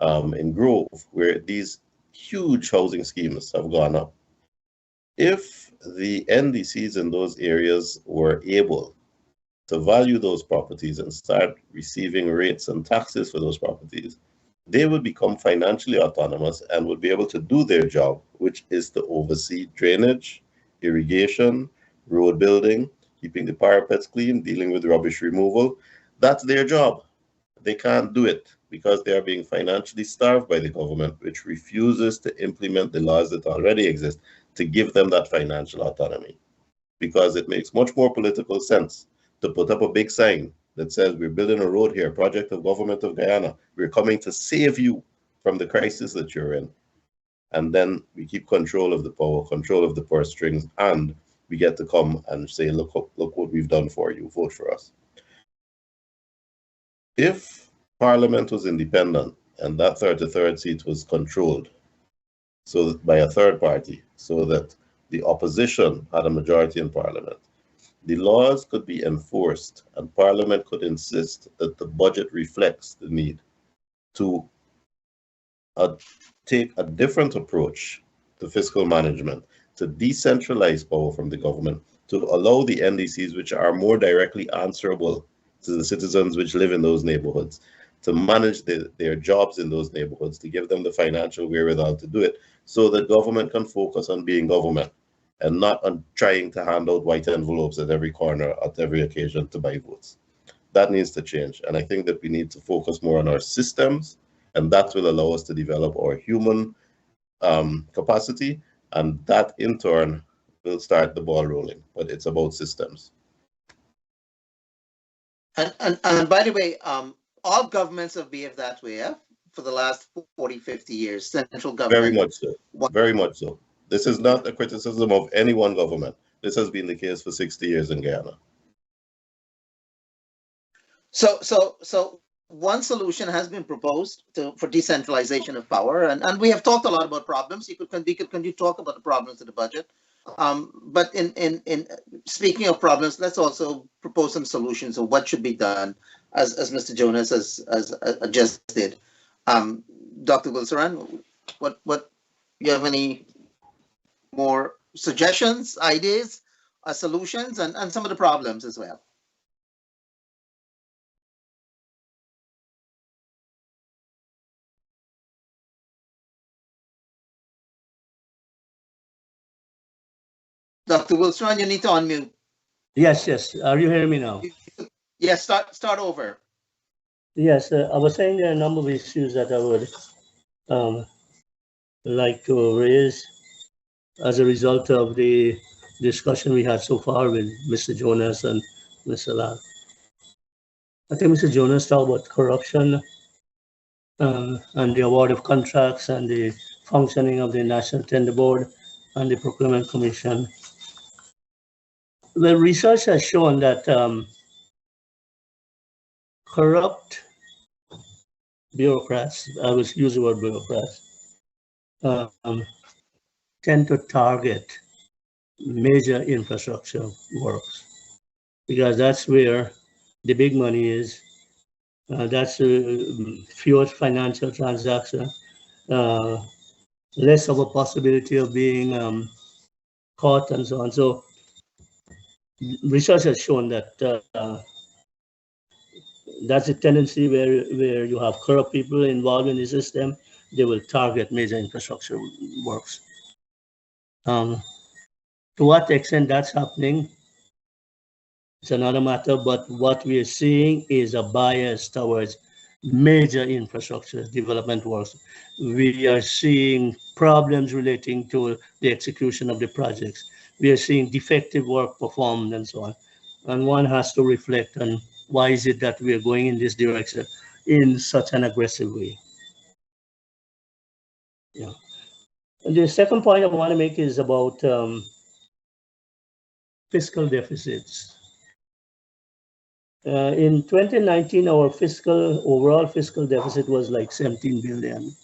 in Grove, where these huge housing schemes have gone up, if the NDCs in those areas were able to value those properties and start receiving rates and taxes for those properties, they would become financially autonomous and would be able to do their job, which is to oversee drainage, irrigation, road building, keeping the parapets clean, dealing with rubbish removal. That's their job. They can't do it because they are being financially starved by the government, which refuses to implement the laws that already exist to give them that financial autonomy. Because it makes much more political sense to put up a big sign that says, we're building a road here, Project of Government of Guyana. We're coming to save you from the crisis that you're in. And then we keep control of the power, control of the purse strings, and we get to come and say, look what we've done for you, vote for us. If Parliament was independent and that 33rd seat was controlled so by a third party, so that the opposition had a majority in Parliament, the laws could be enforced and Parliament could insist that the budget reflects the need to take a different approach to fiscal management, to decentralize power from the government, to allow the NDCs, which are more directly answerable to the citizens which live in those neighborhoods, to manage their jobs in those neighborhoods, to give them the financial wherewithal to do it, so that government can focus on being government and not on trying to hand out white envelopes at every corner, at every occasion to buy votes. That needs to change. And I think that we need to focus more on our systems, and that will allow us to develop our human capacity And that in turn will start the ball rolling, but it's about systems. And by the way, all governments have behaved that way, yeah? For the last 40, 50 years, central government. Very much so. Very much so. This is not a criticism of any one government. This has been the case for 60 years in Guyana. So one solution has been proposed for decentralization of power, and we have talked a lot about problems. We could continue to talk about the problems of the budget. But in speaking of problems, let's also propose some solutions of what should be done, as Mr. Jonas has just did. Dr. Gulsaran, what you have any more suggestions, ideas, solutions, and some of the problems as well? Dr. Wilson, you need to unmute. Yes. Are you hearing me now? Yes, start over. Yes, I was saying there are a number of issues that I would like to raise as a result of the discussion we had so far with Mr. Jonas and Mr. Lau. I think Mr. Jonas talked about corruption and the award of contracts and the functioning of the National Tender Board and the Procurement Commission. The research has shown that corrupt bureaucrats, I will use the word bureaucrats, tend to target major infrastructure works because that's where the big money is. That's fewer financial transaction, less of a possibility of being caught and so on. So research has shown that that's a tendency where you have corrupt people involved in the system. They will target major infrastructure works. To what extent that's happening, it's another matter, but what we are seeing is a bias towards major infrastructure development works. We are seeing problems relating to the execution of the projects. We are seeing defective work performed and so on. And one has to reflect on why is it that we are going in this direction in such an aggressive way. Yeah. And the second point I want to make is about fiscal deficits. In 2019, our overall fiscal deficit was like 17 billion.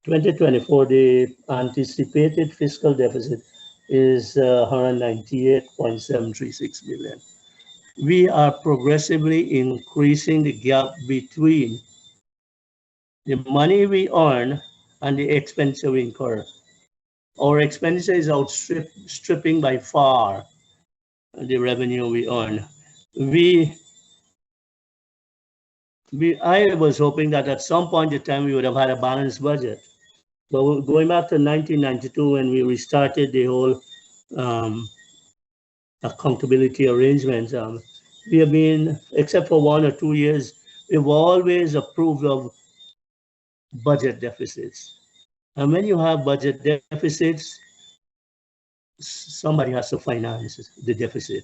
2024, the anticipated fiscal deficit is 198.736 billion. We are progressively increasing the gap between the money we earn and the expenditure we incur. Our expenditure is outstripping by far the revenue we earn. I was hoping that at some point in time we would have had a balanced budget. But going back to 1992 when we restarted the whole accountability arrangements, we have been, except for 1 or 2 years, we've always approved of budget deficits. And when you have budget deficits, somebody has to finance the deficit.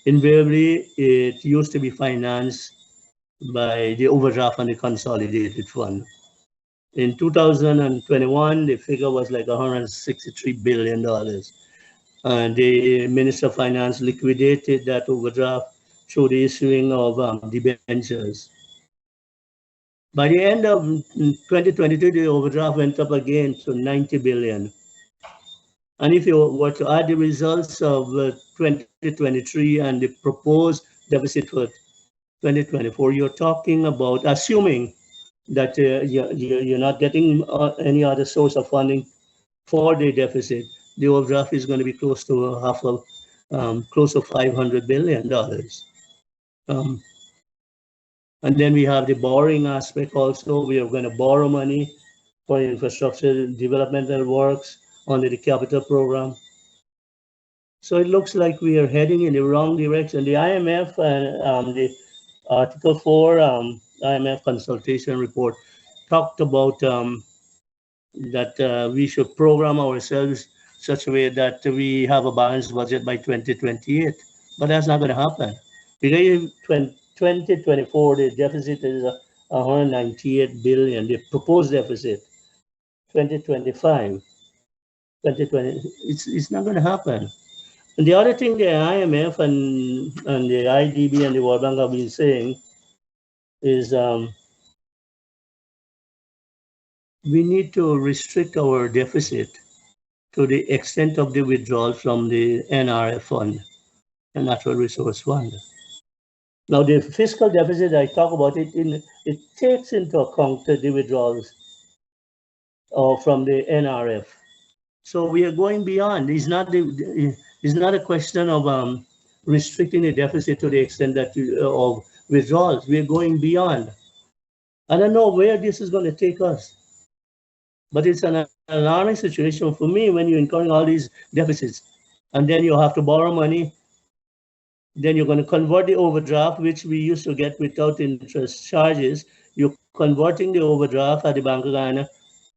Invariably, it used to be financed by the overdraft and the consolidated fund. In 2021, the figure was like $163 billion. And the Minister of Finance liquidated that overdraft through the issuing of debentures. By the end of 2022, the overdraft went up again to 90 billion. And if you were to add the results of 2023 and the proposed deficit for 2024, you're talking about, assuming that you're not getting any other source of funding for the deficit, the overdraft is going to be close to close to $500 billion. And then we have the borrowing aspect also. We are going to borrow money for infrastructure developmental works under the capital program. So it looks like we are heading in the wrong direction. The IMF and the Article 4 IMF consultation report talked about that we should program ourselves such a way that we have a balanced budget by 2028. But that's not going to happen. Because 2024, the deficit is 198 billion, the proposed deficit. 2025, 2020, it's not going to happen. And the other thing the IMF and the IDB and the World Bank have been saying is we need to restrict our deficit to the extent of the withdrawal from the NRF fund, the Natural Resource Fund. Now, the fiscal deficit, I talk about it, it takes into account the withdrawals from the NRF. So we are going beyond. It's not a question of restricting the deficit to the extent that of withdrawals. We are going beyond. I don't know where this is going to take us, but it's an alarming situation for me when you're incurring all these deficits, and then you have to borrow money. Then you're going to convert the overdraft, which we used to get without interest charges. You're converting the overdraft at the Bank of Ghana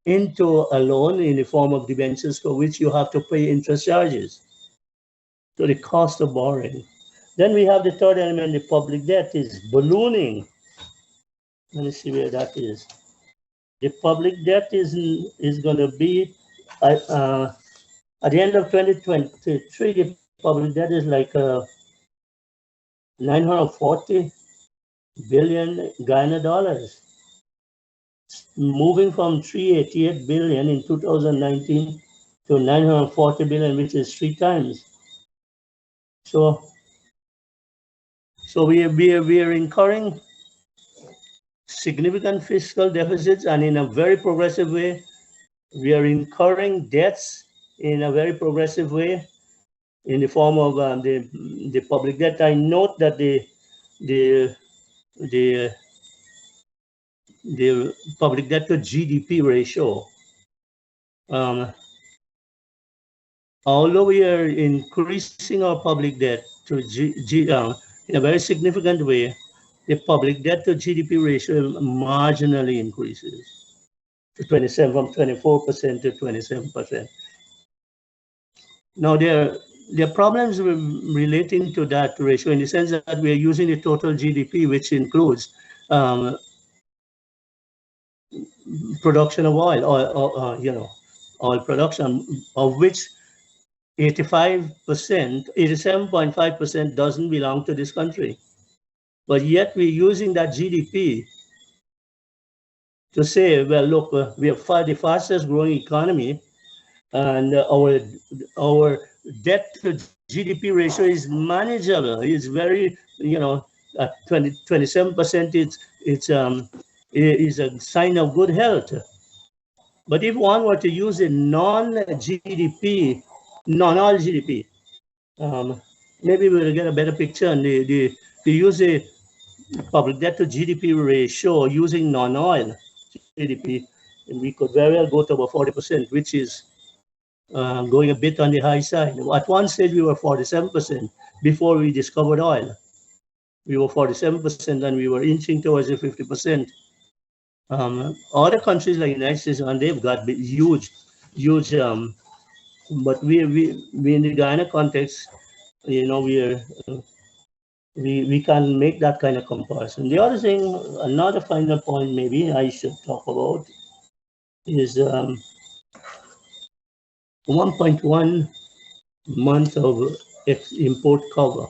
into a loan in the form of debentures for which you have to pay interest charges. So the cost of borrowing. Then we have the third element, the public debt is ballooning. Let me see where that is. The public debt is going to be, at the end of 2023, the public debt is like 940 billion Ghana dollars, moving from 388 billion in 2019 to 940 billion, which is 3 times. So we are incurring significant fiscal deficits, and in a very progressive way. We are incurring debts in a very progressive way in the form of the public debt. I note that the public debt to GDP ratio, although we are increasing our public debt to in a very significant way, the public debt to GDP ratio marginally increases to 27, from 24% to 27%. Now there are problems relating to that ratio in the sense that we are using the total GDP, which includes production of oil, or oil production, of which 87.5% doesn't belong to this country. But yet we're using that GDP to say, well, look, we are the fastest growing economy, and our debt to GDP ratio is manageable. It's very, at 27%, it's is a sign of good health. But if one were to use a non-GDP, non-oil GDP, maybe we'll get a better picture. And to use a public debt to GDP ratio using non-oil GDP, and we could very well go to about 40%, which is going a bit on the high side. At one stage, we were 47% before we discovered oil. We were 47%, and we were inching towards the 50%. Other countries like the United States, and they've got huge, but we in the Ghana context, we can make that kind of comparison. The other thing, another final point maybe I should talk about is 1.1 month of import cover,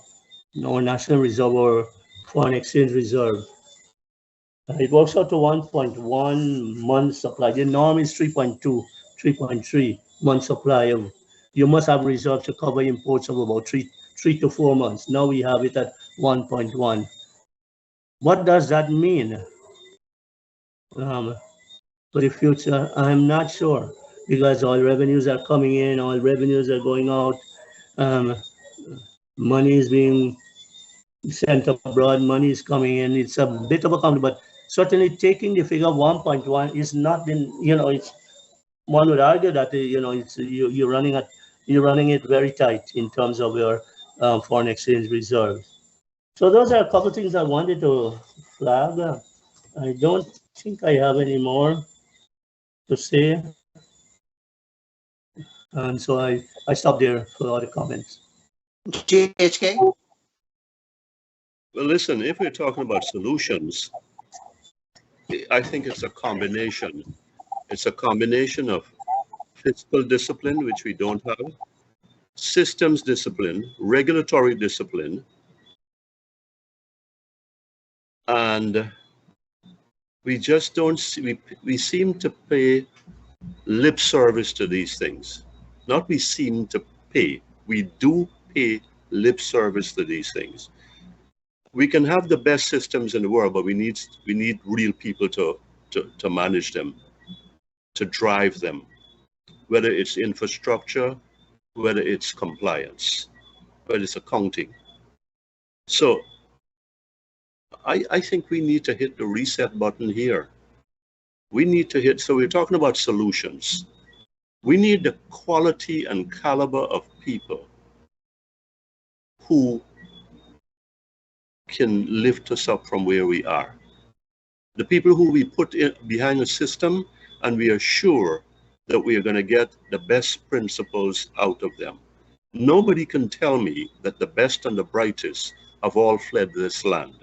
our national reserve or foreign exchange reserve. It works out to 1.1 month supply. The norm is 3.2, 3.3 month supply of. You must have reserves to cover imports of about 3 to 4 months. Now we have it at 1.1. What does that mean for the future? I'm not sure, because all revenues are coming in, all revenues are going out. Money is being sent abroad, money is coming in. It's a bit of a company, but certainly taking the figure of 1.1 is not it's, one would argue that it's you're running it very tight in terms of your foreign exchange reserves. So those are a couple of things I wanted to flag. I don't think I have any more to say. And so I stop there for other comments. GHK? Well, listen, if we're talking about solutions, I think it's a combination. It's a combination of fiscal discipline, which we don't have, systems discipline, regulatory discipline, and we just don't see, we seem to pay lip service to these things. Not we seem to pay, we do pay lip service to these things. We can have the best systems in the world, but we need real people to manage them, to drive them, whether it's infrastructure, whether it's compliance, whether it's accounting. So I think we need to hit the reset button here. We need to hit, so we're talking about solutions. We need the quality and caliber of people who can lift us up from where we are. The people who we put in behind a system, and we are sure that we are going to get the best principles out of them. Nobody can tell me that the best and the brightest have all fled this land.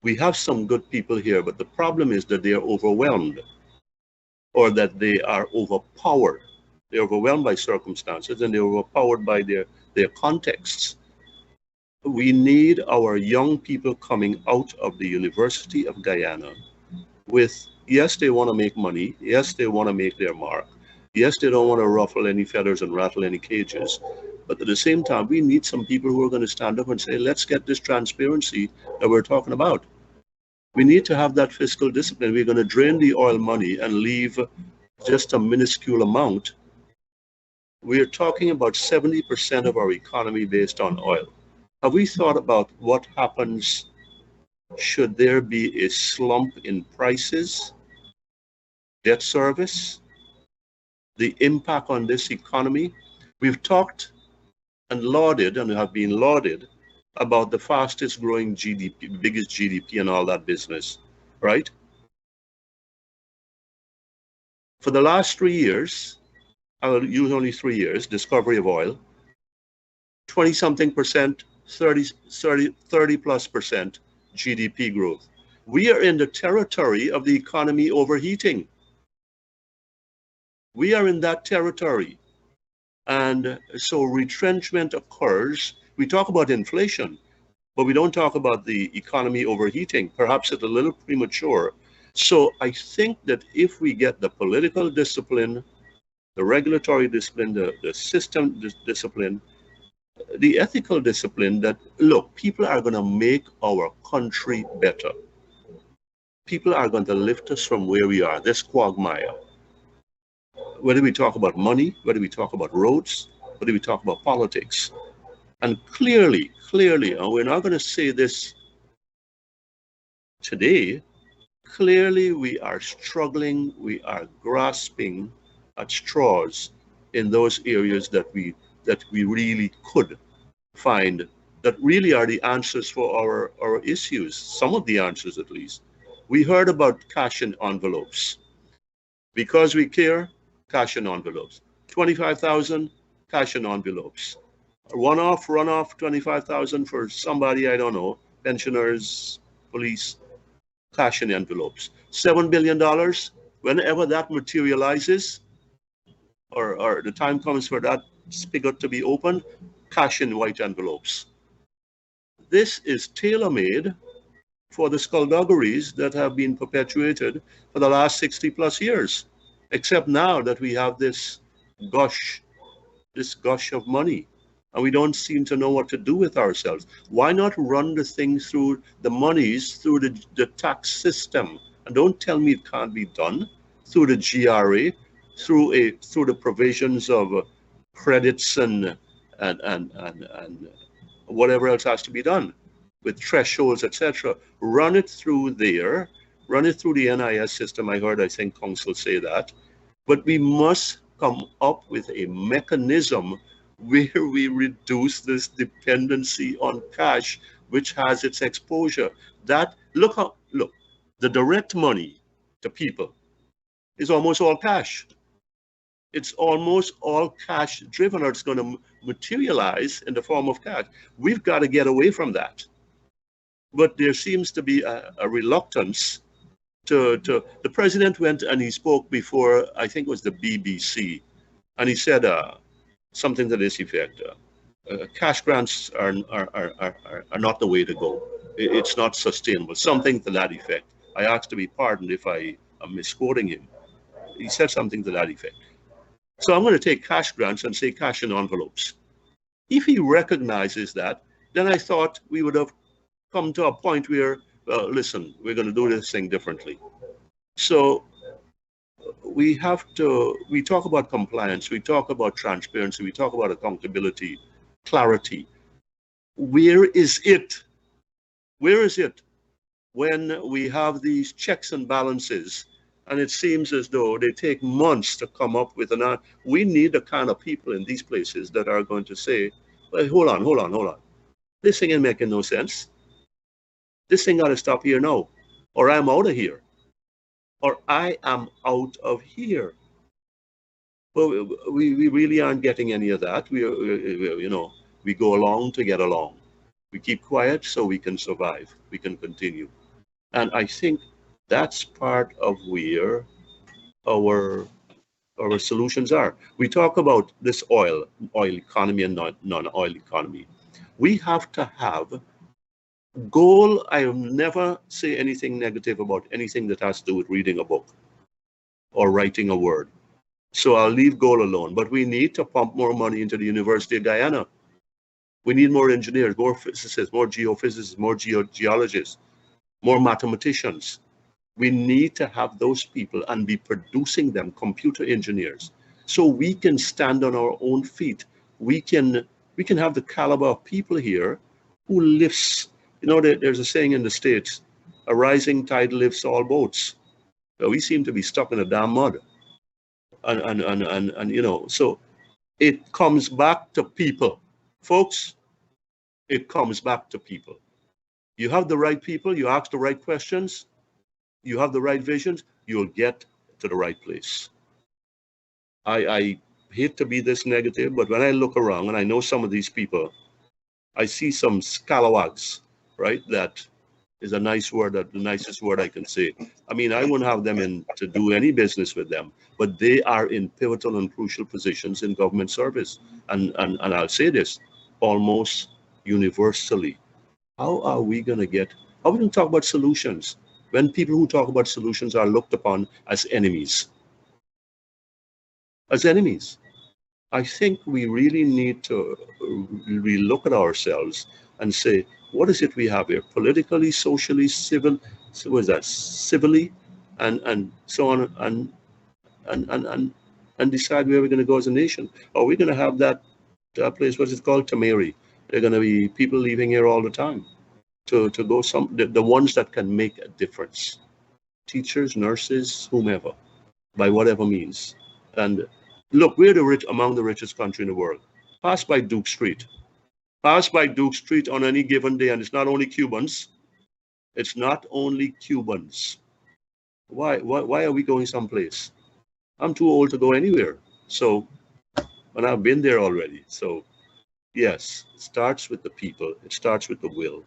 We have some good people here, but the problem is that they are overwhelmed, or that they are overpowered. They're overwhelmed by circumstances, and they're overpowered by their contexts. We need our young people coming out of the University of Guyana with, yes, they want to make money. Yes, they want to make their mark. Yes, they don't want to ruffle any feathers and rattle any cages. But at the same time, we need some people who are going to stand up and say, let's get this transparency that we're talking about. We need to have that fiscal discipline. We're going to drain the oil money and leave just a minuscule amount. We're talking about 70% of our economy based on oil. Have we thought about what happens should there be a slump in prices, debt service, the impact on this economy? We've talked and lauded, and have been lauded, about the fastest growing GDP, biggest GDP and all that business, right? For the last 3 years, I'll use only 3 years, discovery of oil, 20-something percent, 30+% GDP growth. We are in the territory of the economy overheating. We are in that territory. And so retrenchment occurs. We talk about inflation, but we don't talk about the economy overheating. Perhaps it's a little premature. So I think that if we get the political discipline, the regulatory discipline, the system discipline, the ethical discipline, that, look, people are going to make our country better. People are going to lift us from where we are, this quagmire. Whether we talk about money, whether we talk about roads, whether we talk about politics. And clearly, and we're not going to say this today, clearly we are struggling, we are grasping at straws in those areas that we really could find, that really are the answers for our issues, some of the answers at least. We heard about cash in envelopes. Because we care, cash in envelopes. 25,000, cash in envelopes. Runoff, 25,000 for somebody, I don't know, pensioners, police, cash in envelopes. $7 billion, whenever that materializes, or the time comes for that spigot to be opened, cash in white envelopes. This is tailor-made for the skullduggeries that have been perpetuated for the last 60+ years, except now that we have this gush of money, and we don't seem to know what to do with ourselves. Why not run the thing through the monies, through the tax system? And don't tell me it can't be done through the GRA, through the provisions of credits and whatever else has to be done with thresholds, etc. Run it through there, run it through the NIS system. I think council say that, but we must come up with a mechanism where we reduce this dependency on cash, which has its exposure. That look, the direct money to people is almost all cash. It's almost all cash driven, or it's going to materialize in the form of cash. We've got to get away from that. But there seems to be a reluctance the president went and he spoke before, I think it was the BBC, and he said something to this effect. Cash grants are not the way to go. It's not sustainable, something to that effect. I asked to be pardoned if I am misquoting him. He said something to that effect. So I'm going to take cash grants and say cash in envelopes. If he recognizes that, then I thought we would have come to a point where, listen, we're going to do this thing differently. So we talk about compliance, we talk about transparency, we talk about accountability, clarity. Where is it? Where is it when we have these checks and balances, and it seems as though they take months to come up with an answer? We need the kind of people in these places that are going to say, well, hold on. This thing ain't making no sense. This thing got to stop here now, or I'm out of here, or I am out of here. Well, we really aren't getting any of that. We go along to get along. We keep quiet so we can survive. We can continue. And I think that's part of where our solutions are. We talk about this oil economy and non-oil economy. We have to have goal. I will never say anything negative about anything that has to do with reading a book or writing a word. So I'll leave goal alone. But we need to pump more money into the University of Guyana. We need more engineers, more physicists, more geophysicists, more geologists, more mathematicians. We need to have those people and be producing them, computer engineers, so we can stand on our own feet. We can have the caliber of people here who lifts. You know, there's a saying in the States, a rising tide lifts all boats. We seem to be stuck in the damn mud. And you know, so it comes back to people. Folks, it comes back to people. You have the right people, you ask the right questions, you have the right visions, you'll get to the right place. I hate to be this negative, but when I look around and I know some of these people, I see some scalawags, right? That is a nice word, the nicest word I can say. I mean, I wouldn't have them in to do any business with them, but they are in pivotal and crucial positions in government service. And I'll say this almost universally. How are we going to talk about solutions when people who talk about solutions are looked upon as enemies? As enemies. I think we really need to relook at ourselves and say, what is it we have here? Politically, socially, civilly, and so on, and decide where we're going to go as a nation. Are we going to have that place, what's it called, Tamari? There are going to be people leaving here all the time to go the ones that can make a difference. Teachers, nurses, whomever, by whatever means. And look, we're among the richest country in the world. Pass by Duke Street. Pass by Duke Street on any given day, and it's not only Cubans. It's not only Cubans. Why are we going someplace? I'm too old to go anywhere. So, and I've been there already. So, yes, it starts with the people. It starts with the will.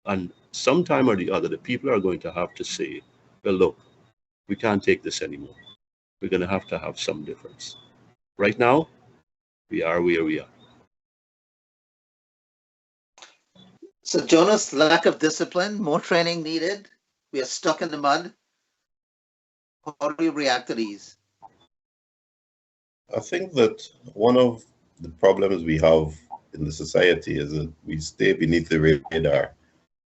And sometime or the other, the people are going to have to say, well, look, we can't take this anymore. We're going to have some difference. Right now, we are where we are. So Jonas, lack of discipline, more training needed. We are stuck in the mud. How do you react to these? I think that one of the problems we have in the society is that we stay beneath the radar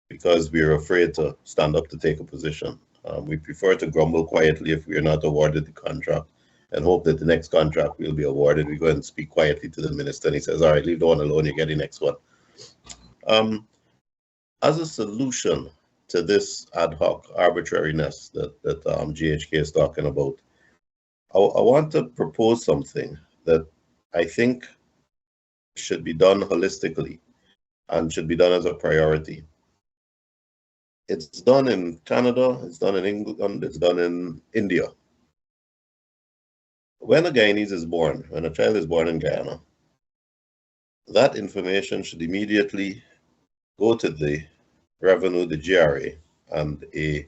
because we're afraid to stand up to take a position. We prefer to grumble quietly if we are not awarded the contract and hope that the next contract will be awarded. We go and speak quietly to the minister and he says, all right, leave the one alone, you get the next one. As a solution to this ad hoc arbitrariness that GHK is talking about, I want to propose something that I think should be done holistically and should be done as a priority. It's done in Canada, it's done in England, it's done in India. When a Guyanese is born, when a child is born in Guyana, that information should immediately go to the revenue, the GRA, and a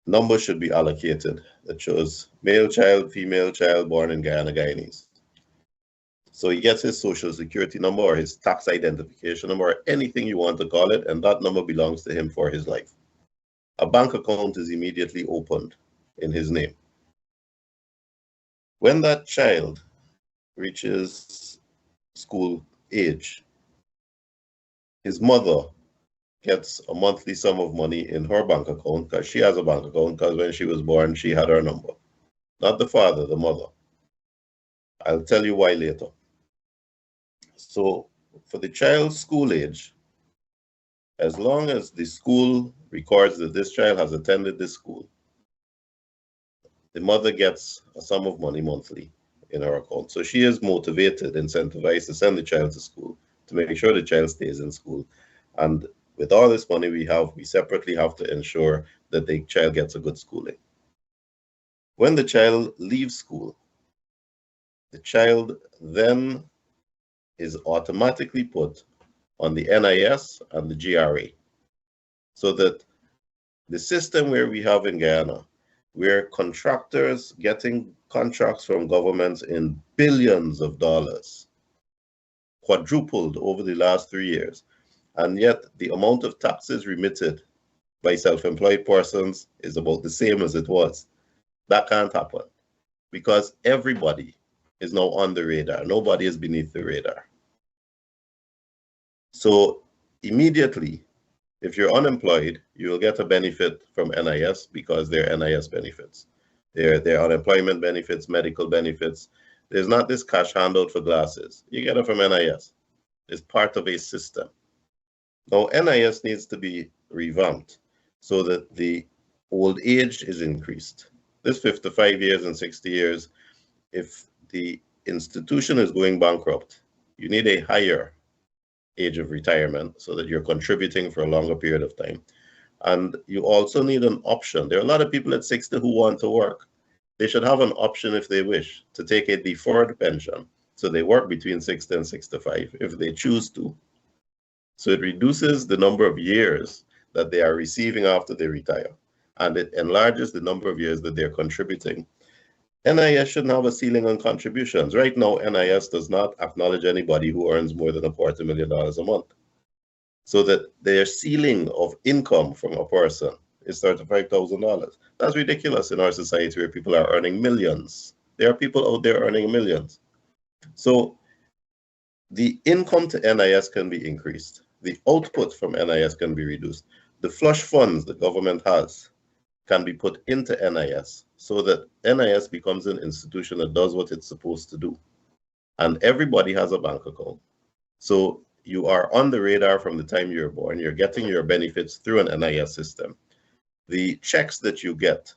number should be allocated that shows male child, female child born in Guyana, Guyanese. So he gets his social security number or his tax identification number or anything you want to call it, and that number belongs to him for his life. A bank account is immediately opened in his name. When that child reaches school age, his mother gets a monthly sum of money in her bank account because she has a bank account because when she was born, she had her number. Not the father, the mother. I'll tell you why later. So for the child's school age, as long as the school records that this child has attended this school, the mother gets a sum of money monthly in her account. So she is motivated, incentivized to send the child to school, to make sure the child stays in school. And with all this money we separately have to ensure that the child gets a good schooling. When the child leaves school, the child then is automatically put on the NIS and the GRA. So that the system where we have in Guyana, where contractors getting contracts from governments in billions of dollars, quadrupled over the last 3 years, and yet the amount of taxes remitted by self-employed persons is about the same as it was. That can't happen because everybody is now on the radar. Nobody is beneath the radar. So immediately, if you're unemployed, you will get a benefit from NIS because they're NIS benefits. They're unemployment benefits, medical benefits. There's not this cash handout for glasses. You get it from NIS. It's part of a system. Now, NIS needs to be revamped so that the old age is increased. This 55 years and 60 years, if the institution is going bankrupt, you need a higher age of retirement so that you're contributing for a longer period of time. And you also need an option. There are a lot of people at 60 who want to work. They should have an option if they wish to take a deferred pension. So they work between 60 and 65 if they choose to. So it reduces the number of years that they are receiving after they retire. And it enlarges the number of years that they're contributing. NIS shouldn't have a ceiling on contributions. Right now, NIS does not acknowledge anybody who earns more than $250,000 a month. So that their ceiling of income from a person is $35,000. That's ridiculous in our society where people are earning millions. There are people out there earning millions. So the income to NIS can be increased. The output from NIS can be reduced. The flush funds the government has can be put into NIS so that NIS becomes an institution that does what it's supposed to do. And everybody has a bank account. So you are on the radar from the time you're born. You're getting your benefits through an NIS system. The checks that you get,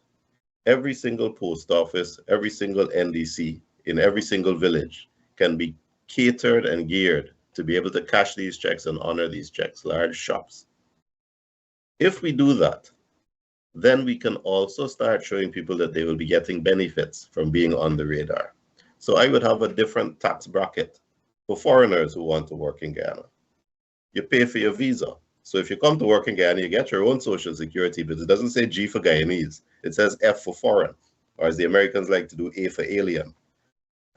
every single post office, every single NDC in every single village can be catered and geared to be able to cash these checks and honor these checks, large shops. If we do that, then we can also start showing people that they will be getting benefits from being on the radar. So I would have a different tax bracket for foreigners who want to work in Guyana. You pay for your visa. So if you come to work in Guyana, you get your own social security, but it doesn't say G for Guyanese. It says F for foreign, or as the Americans like to do, A for alien.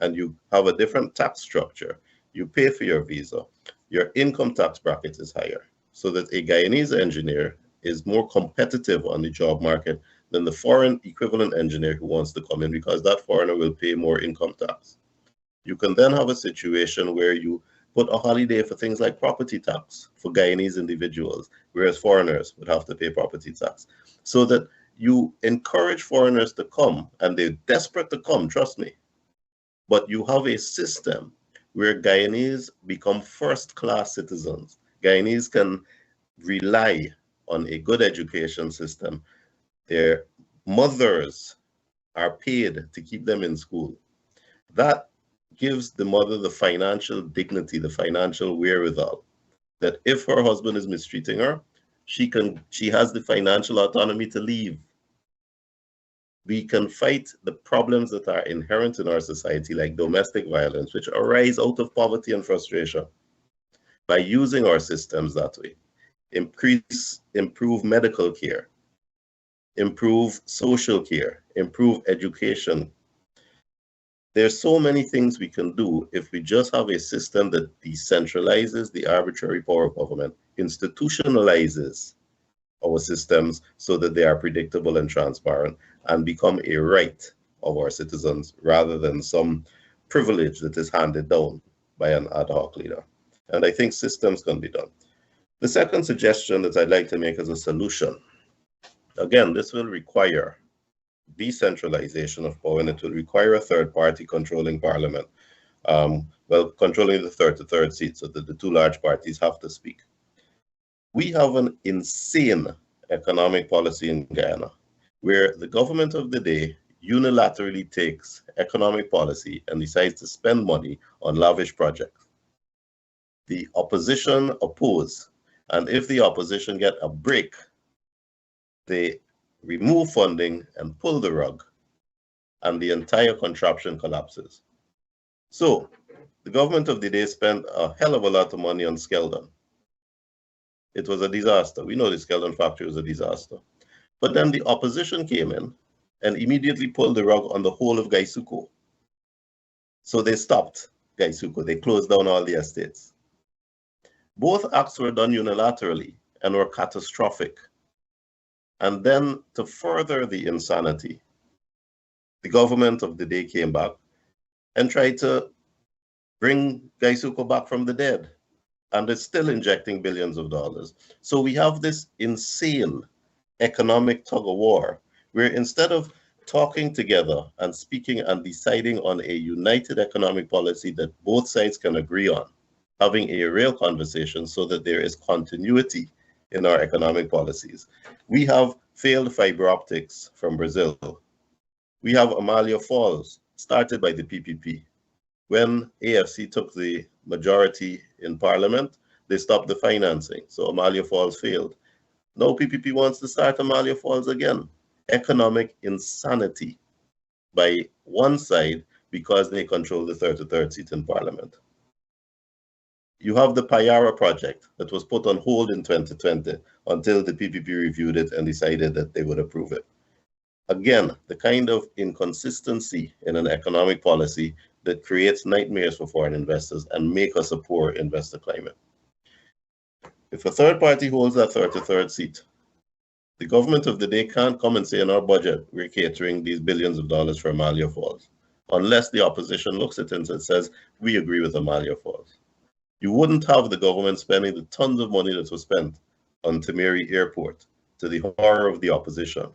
And you have a different tax structure. You pay for your visa. Your income tax bracket is higher, so that a Guyanese engineer is more competitive on the job market than the foreign equivalent engineer who wants to come in, because that foreigner will pay more income tax. You can then have a situation where you put a holiday for things like property tax for Guyanese individuals, whereas foreigners would have to pay property tax. So that you encourage foreigners to come, and they're desperate to come, trust me. But you have a system where Guyanese become first-class citizens. Guyanese can rely on a good education system. Their mothers are paid to keep them in school. That gives the mother the financial dignity, the financial wherewithal, that if her husband is mistreating her, she has the financial autonomy to leave. We can fight the problems that are inherent in our society, like domestic violence, which arise out of poverty and frustration, by using our systems that way. Improve medical care, improve social care, improve education. There's so many things we can do if we just have a system that decentralizes the arbitrary power of government, institutionalizes our systems so that they are predictable and transparent, and become a right of our citizens rather than some privilege that is handed down by an ad hoc leader. And I think systems can be done. The second suggestion that I'd like to make as a solution, again, this will require decentralization of power, and it will require a third party controlling parliament. Controlling the third to third seat, so that the two large parties have to speak. We have an insane economic policy in Guyana, where the government of the day unilaterally takes economic policy and decides to spend money on lavish projects. The opposition oppose, and if the opposition get a break, they remove funding and pull the rug, and the entire contraption collapses. So the government of the day spent a hell of a lot of money on Skeldon. It was a disaster. We know the Skeldon factory was a disaster. But then the opposition came in and immediately pulled the rug on the whole of Gaisuko. So they stopped Gaisuko. They closed down all the estates. Both acts were done unilaterally and were catastrophic. And then, to further the insanity, the government of the day came back and tried to bring Gaisuko back from the dead, and is still injecting billions of dollars. So we have this insane economic tug of war, where instead of talking together and speaking and deciding on a united economic policy that both sides can agree on, having a real conversation so that there is continuity in our economic policies. We have failed fiber optics from Brazil. We have Amalia Falls, started by the PPP. When AFC took the majority in parliament, they stopped the financing, so Amalia Falls failed. Now PPP wants to start Amalia Falls again. Economic insanity by one side because they control the third to third seat in parliament. You have the Payara project that was put on hold in 2020 until the PPP reviewed it and decided that they would approve it. Again, the kind of inconsistency in an economic policy that creates nightmares for foreign investors and make us a poor investor climate. If a third party holds that third to third seat, the government of the day can't come and say in our budget, we're catering these billions of dollars for Amalia Falls, unless the opposition looks at it and says, we agree with Amalia Falls. You wouldn't have the government spending the tons of money that was spent on Timeri Airport, to the horror of the opposition,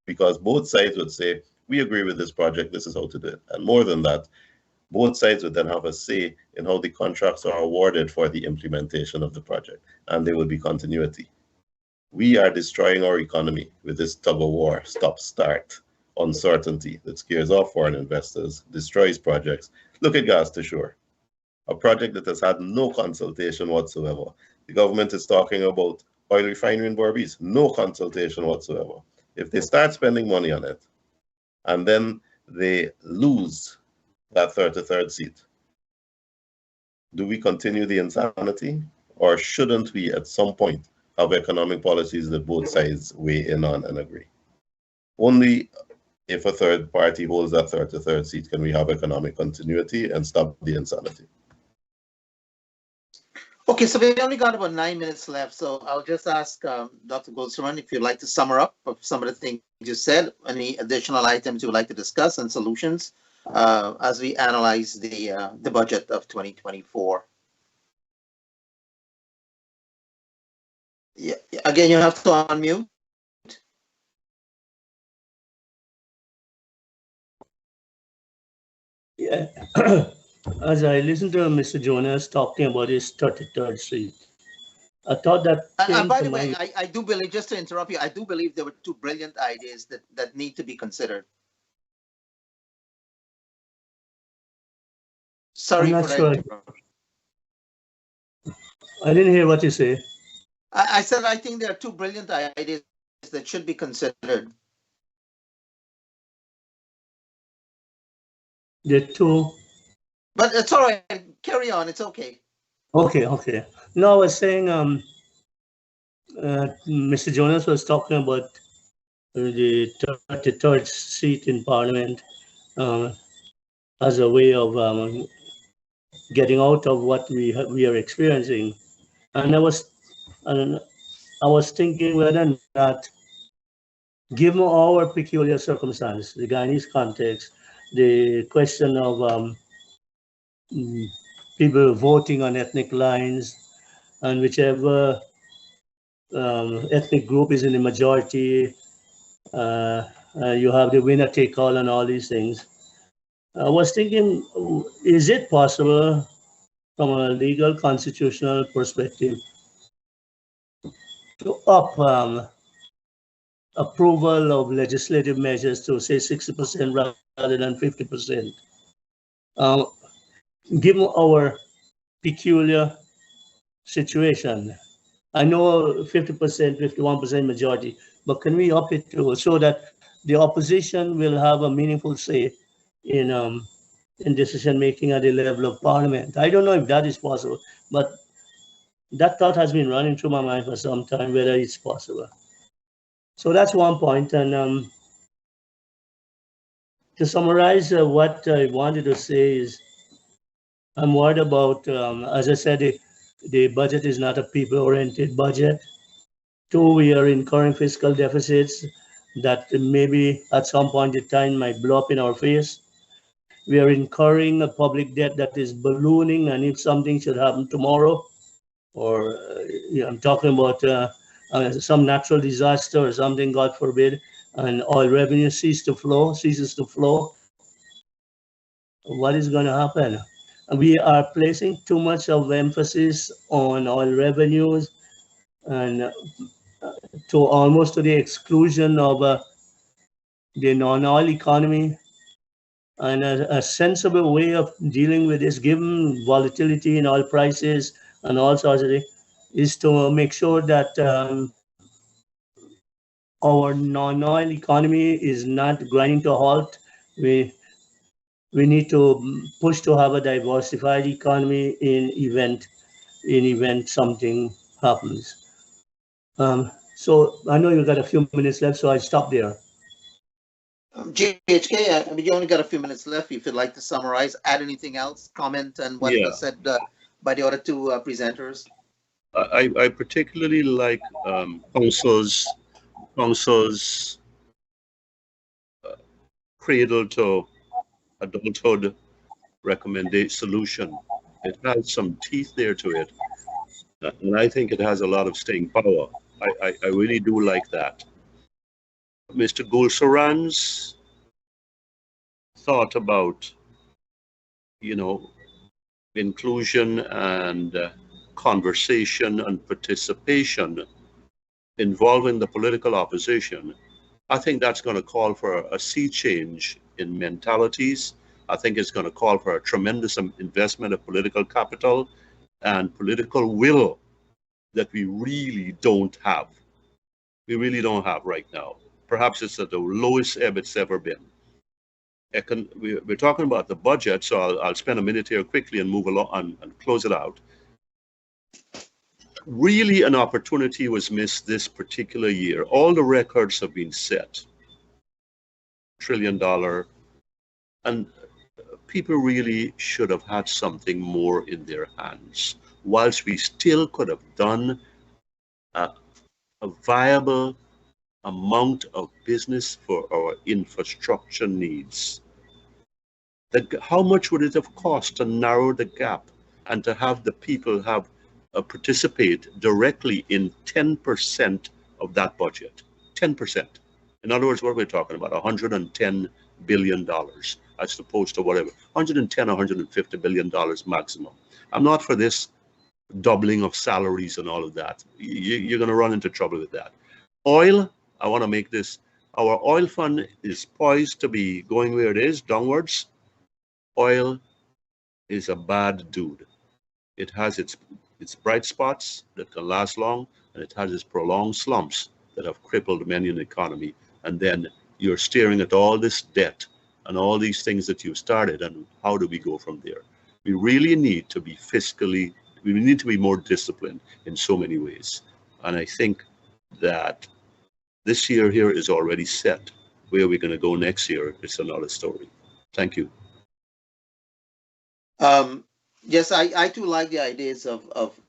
because both sides would say, we agree with this project, this is how to do it. And more than that, both sides would then have a say in how the contracts are awarded for the implementation of the project, and there will be continuity. We are destroying our economy with this tug of war, stop-start, uncertainty that scares off foreign investors, destroys projects. Look at Gas to Shore, a project that has had no consultation whatsoever. The government is talking about oil refinery in Berbice, no consultation whatsoever. If they start spending money on it, and then they lose that third to third seat, do we continue the insanity, or shouldn't we at some point have economic policies that both sides weigh in on and agree? Only if a third party holds that third to third seat can we have economic continuity and stop the insanity. Okay, so we only got about 9 minutes left, so I'll just ask Dr. Globespan if you'd like to sum up of some of the things you said, any additional items you would like to discuss and solutions as we analyze the budget of 2024. Yeah, again, you have to unmute. Yeah. As I listened to Mr. Jonas talking about his 33rd Street, I thought that. And by the way, I do believe, just to interrupt you, I do believe there were two brilliant ideas that need to be considered. Sorry for that. I didn't hear what you say. I said I think there are two brilliant ideas that should be considered. The two. But it's all right. Carry on. It's okay. Okay. No, I was saying, Mr. Jonas was talking about the 33rd seat in Parliament as a way of getting out of what we are experiencing, and I was thinking whether or not, given our peculiar circumstance, the Guyanese context, the question of people voting on ethnic lines, and whichever ethnic group is in the majority, you have the winner take all and all these things. I was thinking, is it possible from a legal constitutional perspective to up approval of legislative measures to say 60% rather than 50%? Given our peculiar situation, I know 50%, 51% majority, but can we up it to so that the opposition will have a meaningful say in decision making at the level of Parliament? I don't know if that is possible, but that thought has been running through my mind for some time, whether it's possible. So that's one point. And to summarize what I wanted to say is, I'm worried about, as I said, the budget is not a people-oriented budget. Two, we are incurring fiscal deficits that maybe at some point in time might blow up in our face. We are incurring a public debt that is ballooning, and if something should happen tomorrow, or I'm talking about some natural disaster or something, God forbid, and oil revenue ceases to flow, what is going to happen? We are placing too much of emphasis on oil revenues, and to almost to the exclusion of the non-oil economy. And a sensible way of dealing with this, given volatility in oil prices and all sorts of things, is to make sure that our non-oil economy is not grinding to a halt. We need to push to have a diversified economy in event something happens. So I know you've got a few minutes left, so I'll stop there. GHK, I mean, you only got a few minutes left. If you'd like to summarize, add anything else, comment on what was said by the other two presenters. I particularly like Council's cradle to adulthood recommendation solution. It has some teeth there to it, and I think it has a lot of staying power. I really do like that. Mr. Gulsaran's thought about, inclusion and conversation and participation involving the political opposition, I think that's going to call for a sea change in mentalities. I think it's going to call for a tremendous investment of political capital and political will that we really don't have. We really don't have right now. Perhaps it's at the lowest ebb it's ever been. We're talking about the budget, so I'll spend a minute here quickly and move along and close it out. Really, an opportunity was missed this particular year. All the records have been set. $1 trillion. And people really should have had something more in their hands. Whilst we still could have done a viable amount of business for our infrastructure needs. How much would it have cost to narrow the gap and to have the people participate directly in 10% of that budget? 10%. In other words, what we're talking about, $110 billion, as opposed to whatever, $110 or $150 billion maximum. I'm not for this doubling of salaries and all of that. You're going to run into trouble with that. Oil, I want to make this, our oil fund is poised to be going where it is, downwards. Oil is a bad dude. It has its bright spots that can last long, and it has its prolonged slumps that have crippled many in the economy. And then you're staring at all this debt and all these things that you started, and how do we go from there? We really need to be fiscally, we need to be more disciplined in so many ways. And I think that this year here is already set. Where we're going to go next year, it's another story. Thank you. Yes, I too like the ideas of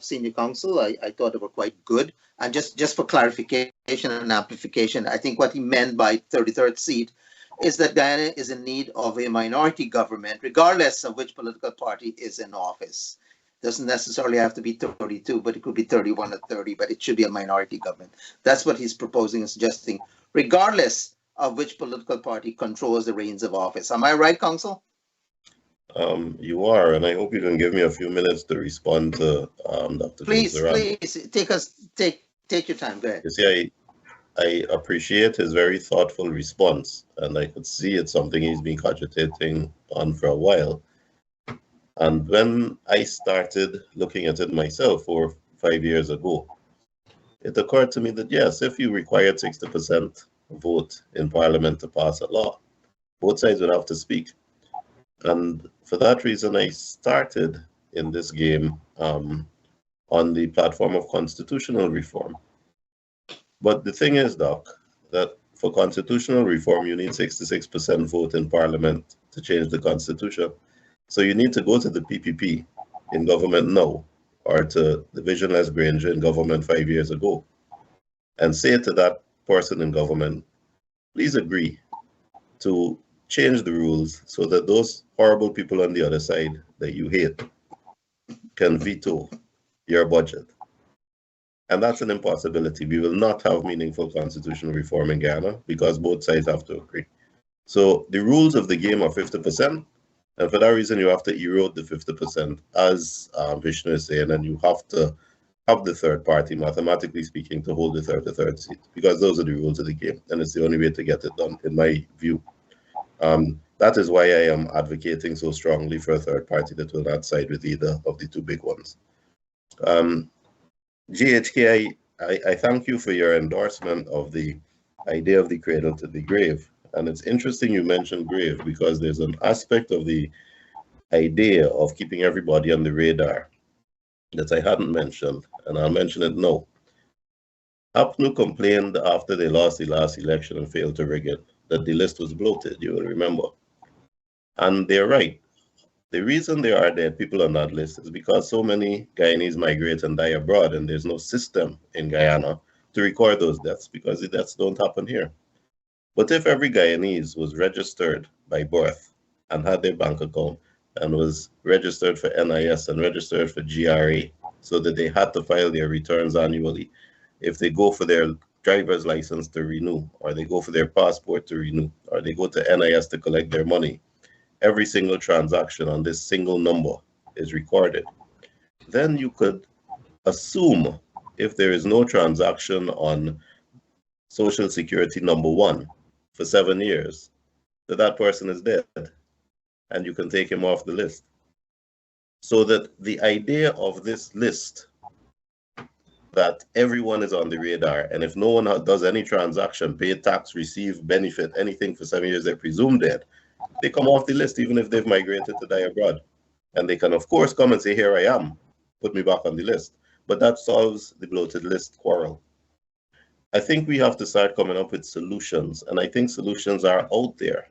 senior counsel. I thought they were quite good. And just for clarification and amplification, I think what he meant by 33rd seat is that Guyana is in need of a minority government, regardless of which political party is in office. Doesn't necessarily have to be 32, but it could be 31 or 30, but it should be a minority government. That's what he's proposing and suggesting, regardless of which political party controls the reins of office. Am I right, counsel? You are, and I hope you can give me a few minutes to respond to Dr. Please, Globespan. please, take your time. Go ahead. You see, I appreciate his very thoughtful response, and I could see it's something he's been cogitating on for a while. And when I started looking at it myself 4 or 5 years ago, it occurred to me that yes, if you required 60% vote in Parliament to pass a law, both sides would have to speak. And for that reason, I started in this game on the platform of constitutional reform. But the thing is, Doc, that for constitutional reform, you need 66% vote in Parliament to change the Constitution. So you need to go to the PPP in government now, or to the Visionless Granger in government 5 years ago, and say to that person in government, please agree to change the rules so that those horrible people on the other side that you hate can veto your budget. And that's an impossibility. We will not have meaningful constitutional reform in Guyana because both sides have to agree. So the rules of the game are 50%. And for that reason, you have to erode the 50%, as Vishnu is saying, and you have to have the third party, mathematically speaking, to hold the 33rd seat, because those are the rules of the game, and it's the only way to get it done, in my view. That is why I am advocating so strongly for a third party that will not side with either of the two big ones. GHK, I thank you for your endorsement of the idea of the cradle to the grave. And it's interesting you mentioned grave, because there's an aspect of the idea of keeping everybody on the radar that I hadn't mentioned, and I'll mention it now. APNU complained after they lost the last election and failed to rig it that the list was bloated, you will remember. And they're right. The reason there are dead people on that list is because so many Guyanese migrate and die abroad, and there's no system in Guyana to record those deaths, because the deaths don't happen here. But if every Guyanese was registered by birth and had their bank account and was registered for NIS and registered for GRA, so that they had to file their returns annually, if they go for their driver's license to renew, or they go for their passport to renew, or they go to NIS to collect their money, every single transaction on this single number is recorded. Then you could assume, if there is no transaction on Social Security number 1 for 7 years, that that person is dead, and you can take him off the list. So that the idea of this list, that everyone is on the radar, and if no one does any transaction, pay tax, receive benefit, anything for 7 years, they're presumed dead, they come off the list even if they've migrated to die abroad. And they can, of course, come and say, here I am, put me back on the list. But that solves the bloated list quarrel. I think we have to start coming up with solutions, and I think solutions are out there.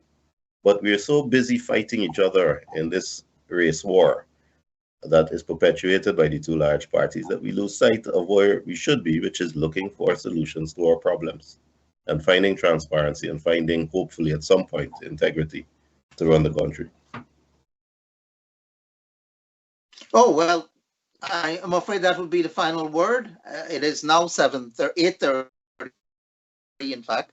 But we are so busy fighting each other in this race war that is perpetuated by the two large parties that we lose sight of where we should be, which is looking for solutions to our problems and finding transparency and finding, hopefully at some point, integrity to run the country. Oh, well, I am afraid that will be the final word. It is now 8:30, in fact.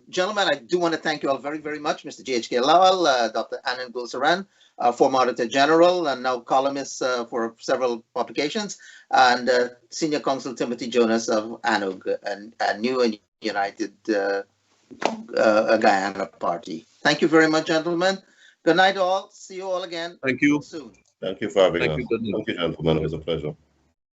Gentlemen, I do want to thank you all very, very much. Mr. J.H.K. Lawal, Dr. Anand Gulsaran, former Auditor General and now columnist for several publications, and Senior Counsel Timothy Jonas of ANUG, and New and United Guyana Party. Thank you very much, gentlemen. Good night, all. See you all again. Thank you soon. Thank you for having us. Thank you. Thank you, gentlemen. It was a pleasure.